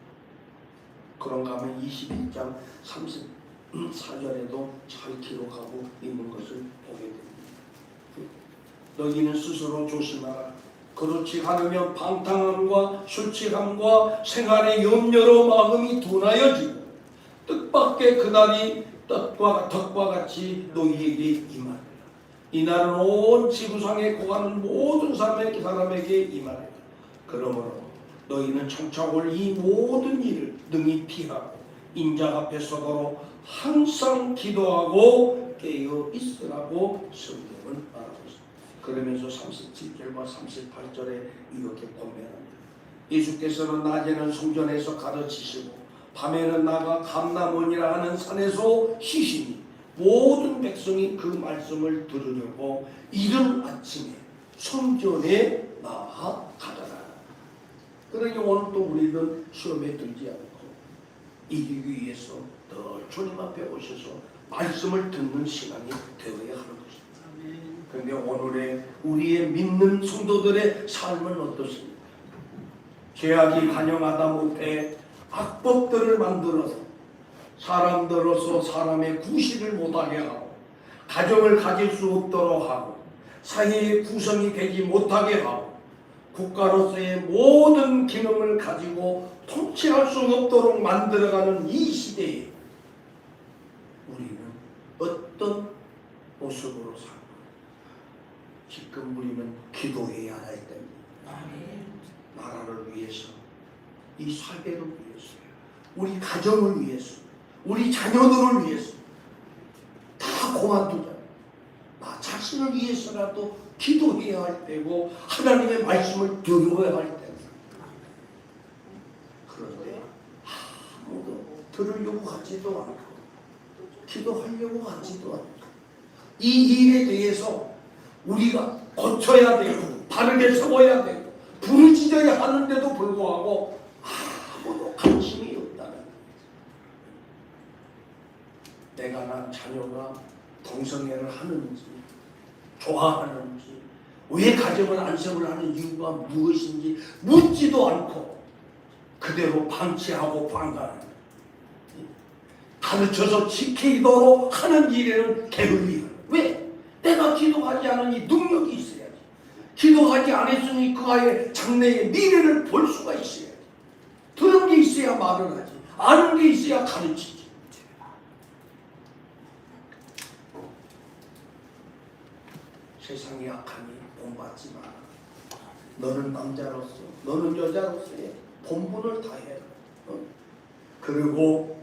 그런가 하면 21장 34절에도 잘 기록하고 있는 것을 보게 됩니다. 너희는 스스로 조심하라. 그렇지 않으면 방탕함과 술취함과 생활의 염려로 마음이 둔하여지고 뜻밖의 그날이 덕과 같이 너희에게 임하리라. 이날은 온 지구상에 거하는 모든 사람에게 임하리라. 그러므로 너희는 청차 올 이 모든 일을 능히 피하고 인자 앞에 서도록 항상 기도하고 깨어 있으라고 성경은 말하고 있습니다. 그러면서 37절과 38절에 이렇게 권면합니다. 예수께서는 낮에는 성전에서 가르치시고 밤에는 나가 감람원이라 하는 산에서 쉬시니 모든 백성이 그 말씀을 들으려고 이른 아침에 성전에 나아가더라. 그러니 오늘 또 우리는 시험에 들지 않고 이기기 위해서 늘 주님 앞에 오셔서 말씀을 듣는 시간이 되어야 하는 것입니다. 그런데 오늘의 우리의 믿는 성도들의 삶은 어떻습니까? 죄악이 관영하다 못해 악법들을 만들어서 사람들로서 사람의 구실을 못하게 하고 가정을 가질 수 없도록 하고 사회의 구성이 되지 못하게 하고 국가로서의 모든 기능을 가지고 통치할 수 없도록 만들어가는 이 시대에 우리는 어떤 모습으로 살고 지금 우리는 기도해야 할 때입니다. 나라를 위해서, 이 사회를 위해서, 우리 가정을 위해서, 우리 자녀들을 위해서 다 그만두자. 나 자신을 위해서라도 기도해야 할 때고 하나님의 말씀을 들어야 할 때입니다. 그런데 아무도 들으려고 하지도 않고 기도하려고 하지도 않고 이 일에 대해서 우리가 고쳐야 되고 바르게 세워야 되고 부르짖어야 하는데도 불구하고 아무도 관심이 없다는 거예요. 내가 난 자녀가 동성애를 하는지 좋아하는지 왜 가정을 안sem을 하는 이유가 무엇인지 묻지도 않고 그대로 방치하고 방관하는 가르쳐서 지키도록 하는 일에는 게을리하는. 왜? 내가 기도하지 않으니 능력이 있어야지. 기도하지 않았으니 그 아이의 장래의 미래를 볼 수가 있어야지. 들은 게 있어야 말을 하지. 아는 게 있어야 가르치지. 세상이 악하니 본받지 마라. 너는 남자로서, 너는 여자로서의 본분을 다해라. 그리고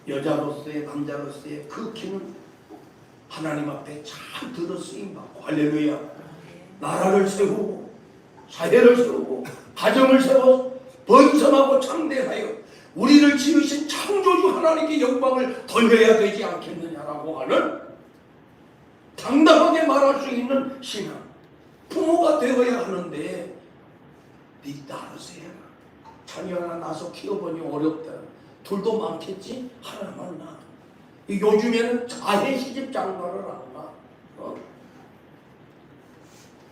여자로서의, 남자로서의 그 기는 하나님 앞에 잘 들어 쓰임받고, 할렐루야. 나라를 세우고 사회를 세우고 가정을 세워 번성하고 창대하여 우리를 지으신 창조주 하나님께 영광을 돌려야 되지 않겠느냐라고 하는 당당하게 말할 수 있는 신앙. 부모가 되어야 하는데 네 알아서 해라. 자녀 하나 낳아서 키워보니 어렵다. 둘도 많겠지? 하나만 낳아. 요즘에는 자해 시집 장가를 안 가.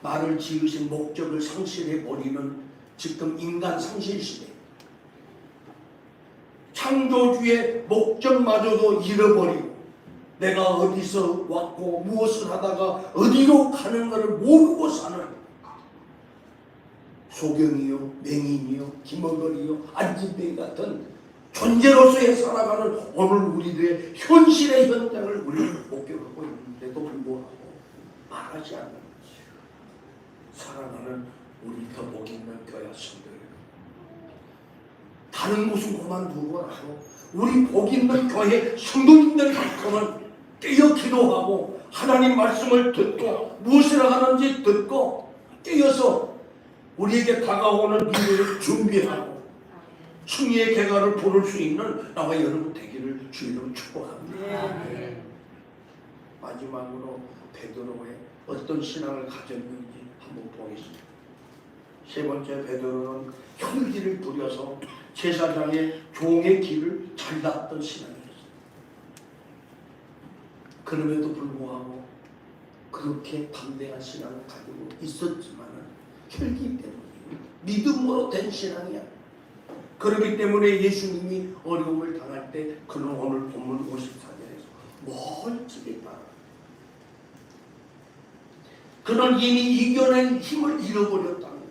나를 지으신 목적을 상실해버리는 지금 인간 상실 시대. 창조주의 목적마저도 잃어버리고 내가 어디서 왔고 무엇을 하다가 어디로 가는 것을 모르고 사는 소경이요, 맹인이요, 김어걸이요, 안진뱅이 같은 존재로서의 살아가는 오늘 우리들의 현실의 현장을 우리는 목격하고 있는데도 불구하고 말하지 않는 것이요. 사랑하는 우리 더 복 있는 교회 성도들, 다른 곳은 그만두고라도 우리 복 있는 교회 성도님들만큼은 깨어 기도하고 하나님 말씀을 듣고 무엇을 하는지 듣고 깨어서 우리에게 다가오는 미래를 준비하고 승리의 개가를 부를 수 있는 나와 여러분 되기를 주의로 축복합니다. 마지막으로 베드로의 어떤 신앙을 가졌는지 한번 보겠습니다. 세 번째, 베드로는 혈기를 부려서 제사장의 종의 길을 잘 닦던 신앙이었어요. 그럼에도 불구하고 그렇게 담대한 신앙을 가지고 있었지만 혈기 때문에 믿음으로 된 신앙이야. 그렇기 때문에 예수님이 어려움을 당할 때 그는 오늘 본문 54절에서 멀찍이 따라 그는 이미 이겨낸 힘을 잃어버렸다는 거예요.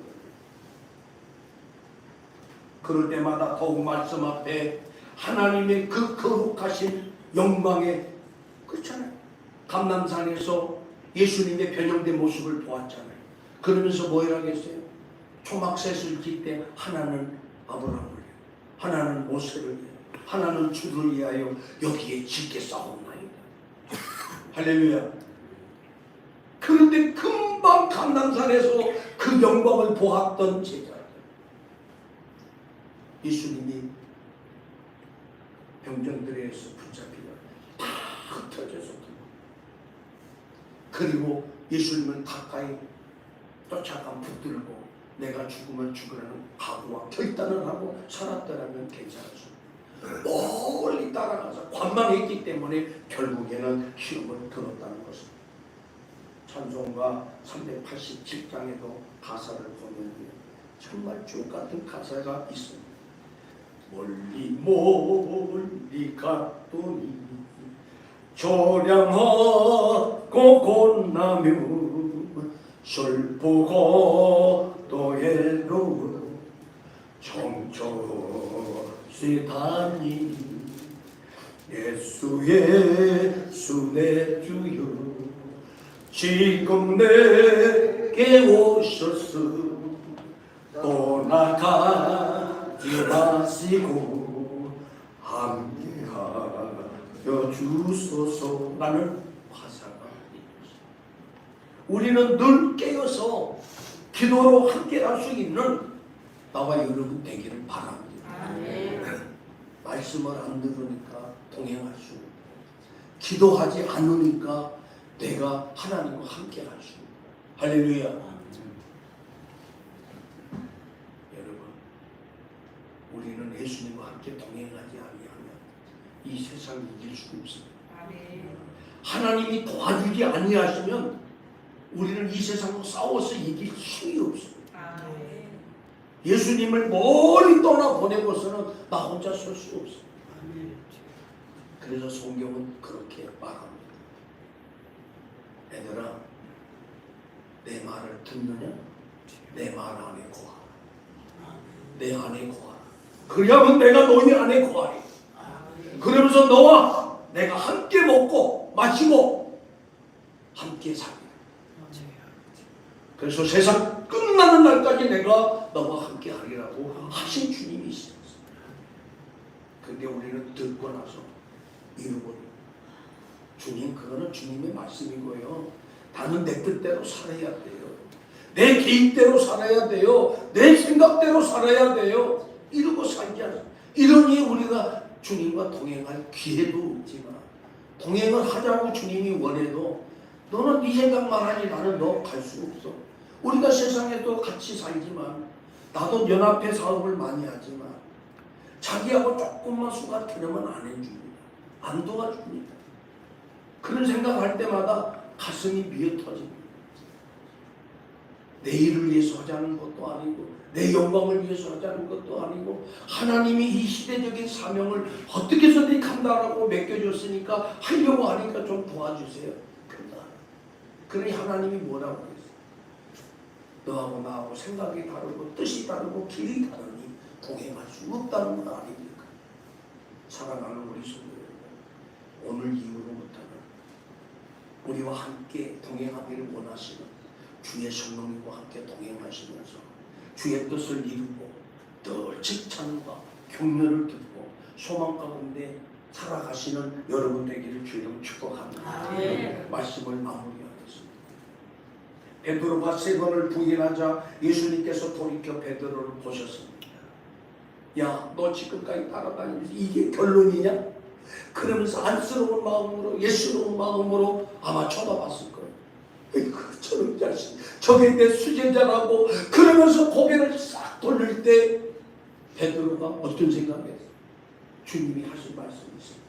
그럴 때마다 더욱 말씀 앞에 하나님의 그 거룩하신 영광에, 그렇잖아요. 감람산에서 예수님의 변형된 모습을 보았잖아요. 그러면서 뭐라고 했어요? 초막셋을 짓 때 하나는 아브라함을, 하나는 모세를, 하나는 주를 위하여 여기에 짓게 싸웠나이다. 할렐루야. 그런데 금방 감람산에서 그 영광을 보았던 제자들, 예수님이 병정들에 의해서 붙잡히고 다 흩어져서, 그리고 예수님을 가까이 쫓아가 붙들고 내가 죽으면 죽으라는 각오와 결단을 하고 살았더라면 괜찮았어. 멀리 따라가서 관망했기 때문에 결국에는 시험을 들었다는 것입니다. 찬송가 387장에도 가사를 보면 정말 쭉 같은 가사가 있습니다. 멀리 멀리 갔더니 조량하고 곤나며 슬프고 또 외로워 청초시 다니 예수의 수내 주여 지금 내게 오셔서 떠나가지 마시고 함께하여 주소서라는 가사가 있습니다. 우리는 늘 깨어서 기도로 함께할 수 있는 나와 여러분 되기를 바랍니다. 말씀을 안 들으니까 동행할 수 없고 기도하지 않으니까 내가 하나님과 함께할 수 없고 할렐루야. 여러분 우리는 예수님과 함께 동행하지 아니하면 이 세상을 이길 수 없습니다. 하나님이 도와주지 아니하시면 우리는 이 세상과 싸워서 이길 수가 없습니다. 예수님을 멀리 떠나보내고서는 나 혼자 설 수 없어요. 그래서 성경은 그렇게 말합니다. 얘들아 내 말을 듣느냐? 내 말 안에 거하라. 내 안에 거하라. 그러면 내가 너희 안에 거하리. 그러면서 너와 내가 함께 먹고 마시고 함께 살리라. 그래서 세상 끝나는 날까지 내가 너와 함께 하리라고 하신 주님이 있습니다. 근데 우리는 듣고 나서 이루고 주님 그거는 주님의 말씀이고요. 나는 내 뜻대로 살아야 돼요. 내 계획대로 살아야 돼요. 내 생각대로 살아야 돼요. 이러고 살지 않습니다. 이러니 우리가 주님과 동행할 기회도 없지만 동행을 하자고 주님이 원해도 너는 네 생각만 하니 나는 너 갈 수 없어. 우리가 세상에도 같이 살지만 나도 연합회 사업을 많이 하지만 자기하고 조금만 수가 틀으면 안 해줍니다. 안 도와줍니다. 그런 생각할 때마다 가슴이 미어 터집니다. 내 일을 위해서 하자는 것도 아니고 내 영광을 위해서 하자는 것도 아니고 하나님이 이 시대적인 사명을 어떻게 해서든 간다라고 맡겨줬으니까 하려고 하니까 좀 도와주세요. 그러니 하나님이 뭐라고 했어요? 너하고 나하고 생각이 다르고 뜻이 다르고 길이 다르니 동행할 수 없다는 건 아닙니까? 사랑하는 우리 성도 여러분, 오늘 이후로부터는 우리와 함께 동행하기를 원하시는 주의 성령님과 함께 동행하시면서 주의 뜻을 이루고 늘 칭찬과 격려를 듣고 소망 가운데 살아가시는 여러분 되기를 주님 축복합니다. 말씀을 마무리하겠습니다. 베드로가 3번을 부인하자 예수님께서 돌이켜 베드로를 보셨습니다. 야, 너 지금까지 따라다니면서 이게 결론이냐? 그러면서 안쓰러운 마음으로 예스러운 마음으로 아마 쳐다봤을 거예요. 그 저런 자식, 저게 내 수제자라고 그러면서 고개를 싹 돌릴 때 베드로가 어떤 생각했어요? 주님이 하신 말씀이 있어요.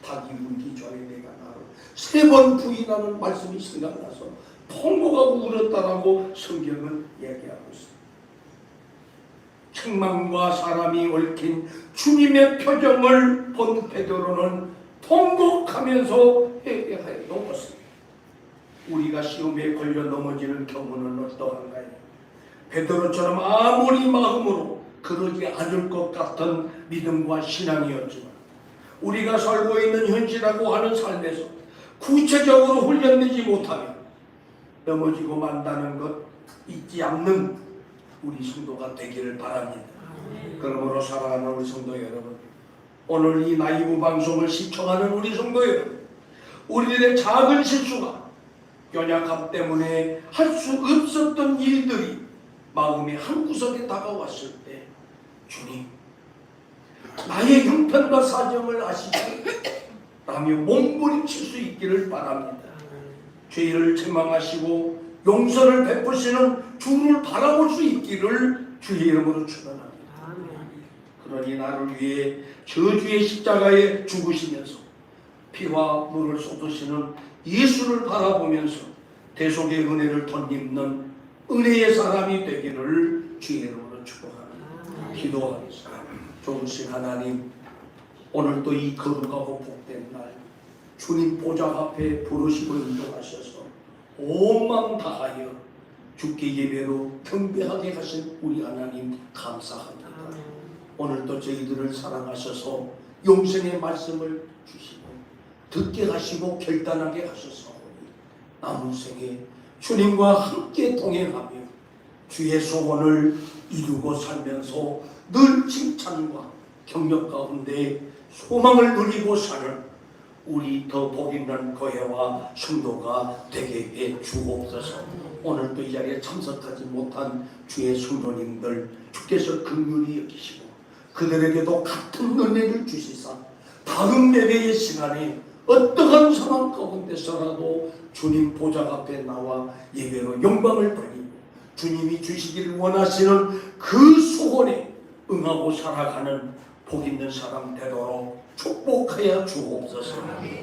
닭이 울기 전에 내가 나를 3번 부인하는 말씀이 생각나서 통곡하고 울었다라고 성경은 얘기하고 있습니다. 책망과 사람이 얽힌 주님의 표정을 본 베드로는 통곡하면서 회개하여 넘었습니다. 우리가 시험에 걸려 넘어지는 경우는 어떠한가요? 베드로처럼 아무리 마음으로 그러지 않을 것 같은 믿음과 신앙이었지만 우리가 살고 있는 현실이라고 하는 삶에서 구체적으로 훈련되지 못하면 넘어지고 만다는 것 잊지 않는 우리 성도가 되기를 바랍니다. 그러므로 사랑하는 우리 성도 여러분, 오늘 이 라이브 방송을 시청하는 우리 성도 여러분, 우리들의 작은 실수가 연약함 때문에 할 수 없었던 일들이 마음의 한구석에 다가왔을 때 주님, 나의 형편과 사정을 아시고 라며 몸부림칠 수 있기를 바랍니다. 죄를 책망하시고 용서를 베푸시는 주를 바라볼 수 있기를 주의 이름으로 축원합니다. 그러니 나를 위해 저주의 십자가에 죽으시면서 피와 물을 쏟으시는 예수를 바라보면서 대속의 은혜를 덧입는 은혜의 사람이 되기를 주의 이름으로 축복합니다. 기도하겠습니다. 좋으신 하나님, 오늘도 이 거룩하고 복된 날 주님 보좌 앞에 부르시고 인도하셔서 온 마음 다하여 주께 예배로 경배하게 하신 우리 하나님 감사합니다. 오늘도 저희들을 사랑하셔서 영생의 말씀을 주시고 듣게 하시고 결단하게 하셔서 남은 생에 주님과 함께 동행하며 주의 소원을 이루고 살면서 늘 칭찬과 격려 가운데 소망을 누리고 사는 우리 더 복있는 교회와 성도가 되게 해 주옵소서. 오늘도 이 자리에 참석하지 못한 주의 성도님들 주께서 긍휼히 여기시고 그들에게도 같은 은혜를 주시사 다음 예배의 시간에 어떠한 상황 가운데서라도 주님 보좌 앞에 나와 예배로 영광을 돌리고 주님이 주시기를 원하시는 그 소원에 응하고 살아가는 복 있는 사람 되도록 축복하여 주옵소서.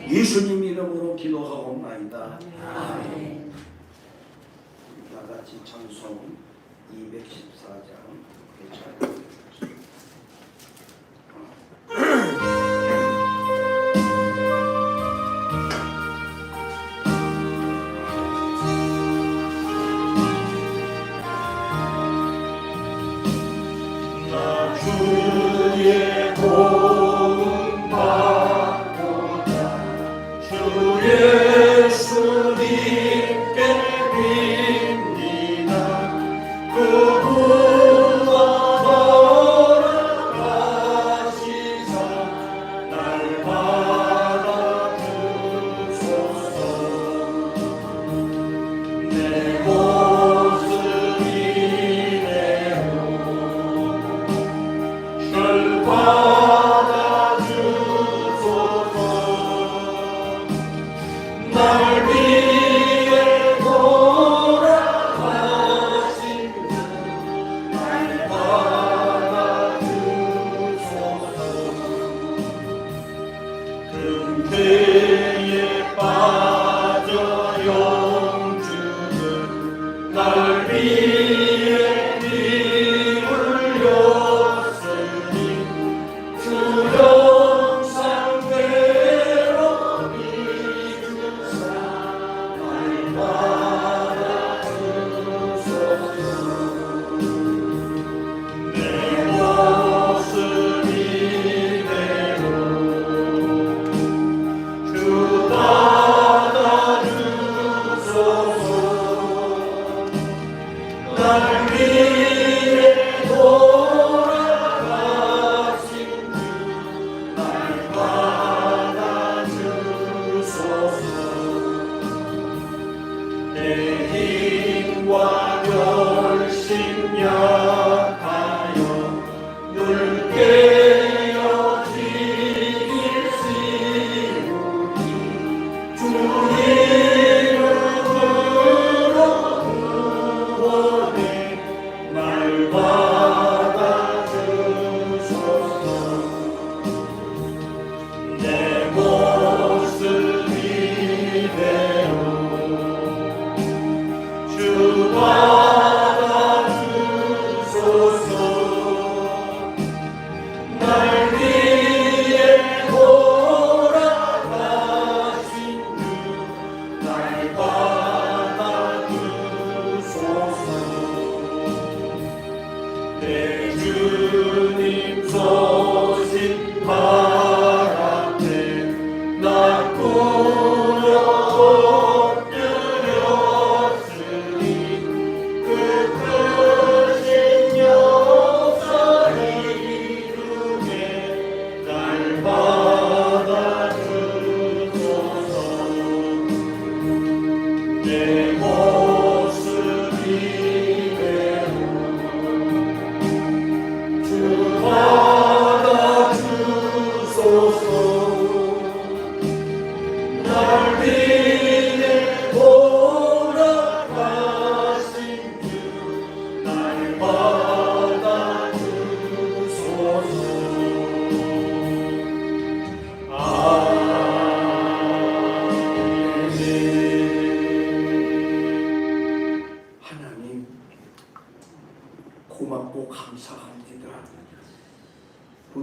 예수님 이름으로 기도하옵나이다. 아멘. 나같이 찬송 214장 주의 도움 받고자 주 예수님께 빕니다. 그분과 걸어가시사 날마다 주소서. 내 모습 이대로 결과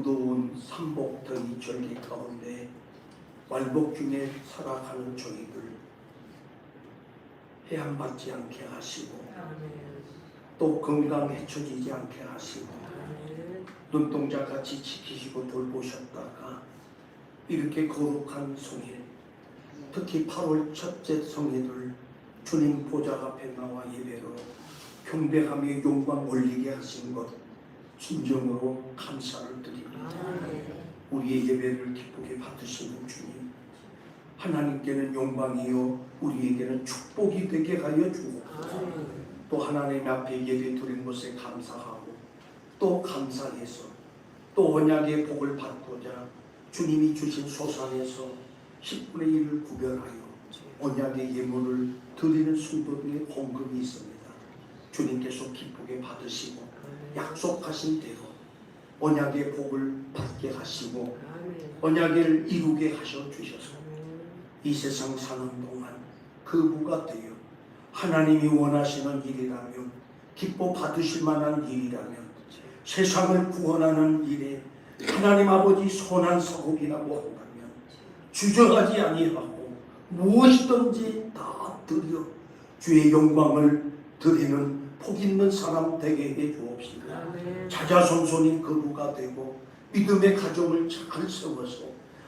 무더운 삼복더위 절기 가운데 말복 중에 살아가는 저희들 해안받지 않게 하시고 또 건강 해쳐지지 않게 하시고 눈동자같이 지키시고 돌보셨다가 이렇게 거룩한 성일, 특히 8월 첫째 성일을 주님 보좌 앞에 나와 예배로 경배하며 영광 올리게 하신 것 진정으로 감사를 드립니다. 우리의 예배를 기쁘게 받으시는 주님, 하나님께는 영광이요 우리에게는 축복이 되게 하여 주옵소서. 또 하나님 앞에 예배 드린 것에 감사하고 또 감사해서 또 언약의 복을 받고자 주님이 주신 소산에서 10분의 1을 구별하여 언약의 예물을 드리는 성도들의 헌금이 있습니다. 주님께서 기쁘게 받으시고 약속하신 대로 언약의 복을 받게 하시고 언약을 이루게 하셔 주셔서 이 세상 사는 동안 거부가 되어 하나님이 원하시는 일이라면 기뻐 받으실 만한 일이라면 세상을 구원하는 일에 하나님 아버지 선한 사업이라고 한다면 주저하지 아니하고 무엇이든지 다 드려 주의 영광을 드리는 복 있는 사람 되게 해 주옵시다. 자자손손이 거부가 되고 믿음의 가정을 잘 세워서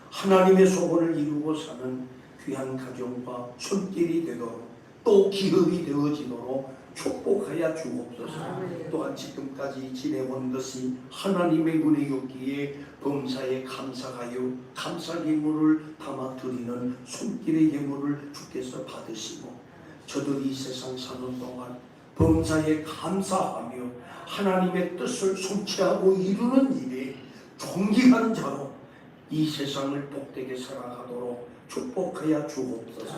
하나님의 소원을 이루고 사는 귀한 가정과 손길이 되도록 또 기업이 되어지도록 축복하여 주옵소서. 또한 지금까지 지내온 것이 하나님의 은혜였기에 범사에 감사하여 감사 예물을 담아 드리는 손길의 예물을 주께서 받으시고 저들이 이 세상 사는 동안 범사에 감사하며 하나님의 뜻을 성취하고 이루는 일에 존귀한 자로 이 세상을 복되게 살아가도록 축복하여 주옵소서.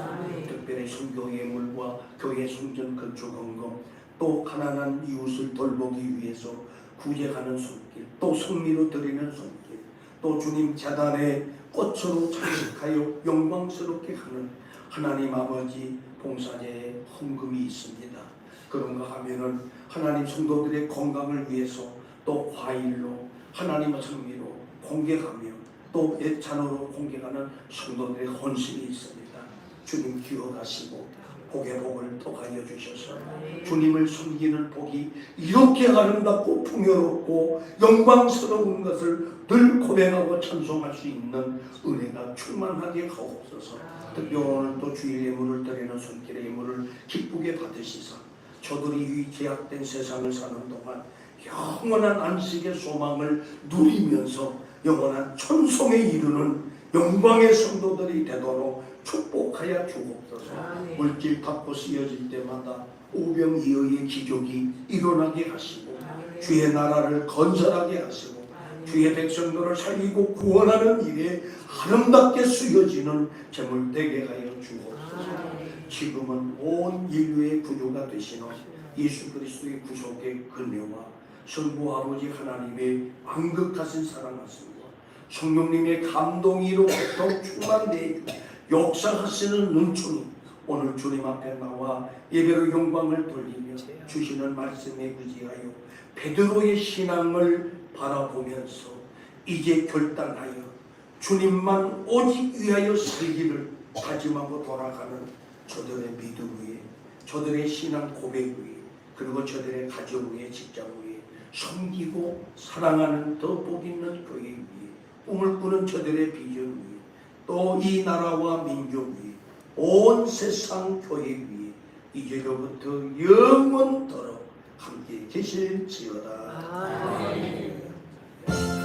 특별히 선교 예물과 교회 성전 건축 헌금 또 가난한 이웃을 돌보기 위해서 구제하는 손길 또 성미로 드리는 손길 또 주님 재단에 꽃으로 장식하여 영광스럽게 하는 하나님 아버지 봉사제의 헌금이 있습니다. 그런가 하면은 하나님 성도들의 건강을 위해서 또 과일로 하나님의 성미로 공개하며 또 예찬으로 공개하는 성도들의 헌신이 있습니다. 주님 기억하시고 복의 복을 더하여 주셔서 주님을 섬기는 복이 이렇게 아름답고 풍요롭고 영광스러운 것을 늘 고백하고 찬송할 수 있는 은혜가 충만하게 하옵소서. 특히 오늘 또 주일 예물을 드리는 손길의 예물을 기쁘게 받으시사 저들이 이 제약된 세상을 사는 동안 영원한 안식의 소망을 누리면서 영원한 천성에 이르는 영광의 성도들이 되도록 축복하여 주옵소서. 물질 닦고 쓰여질 때마다 오병이어의 기적이 일어나게 하시고 주의 나라를 건설하게 하시고 주의 백성들을 살리고 구원하는 일에 아름답게 쓰여지는 재물 되게 하여 주옵소서. 지금은 온 인류의 구주가 되시는 예수 그리스도의 구속의 근혜와 성부 아버지 하나님의 망극하신 사랑하심과 성령님의 감동이로 고통 충만되어 역사하시는 눈총이 오늘 주님 앞에 나와 예배로 영광을 돌리며 주시는 말씀에 의지하여 베드로의 신앙을 바라보면서 이제 결단하여 주님만 오직 위하여 살기를 다짐하고 돌아가는 저들의 믿음 위에 저들의 신앙 고백 위에 그리고 저들의 가정 위에 직장 위에 섬기고 사랑하는 더 복 있는 교회 위에 꿈을 꾸는 저들의 비전 위에 또 이 나라와 민족 위에 온 세상 교회 위에 이제로부터 영원토록 함께 계실지어다. 아멘.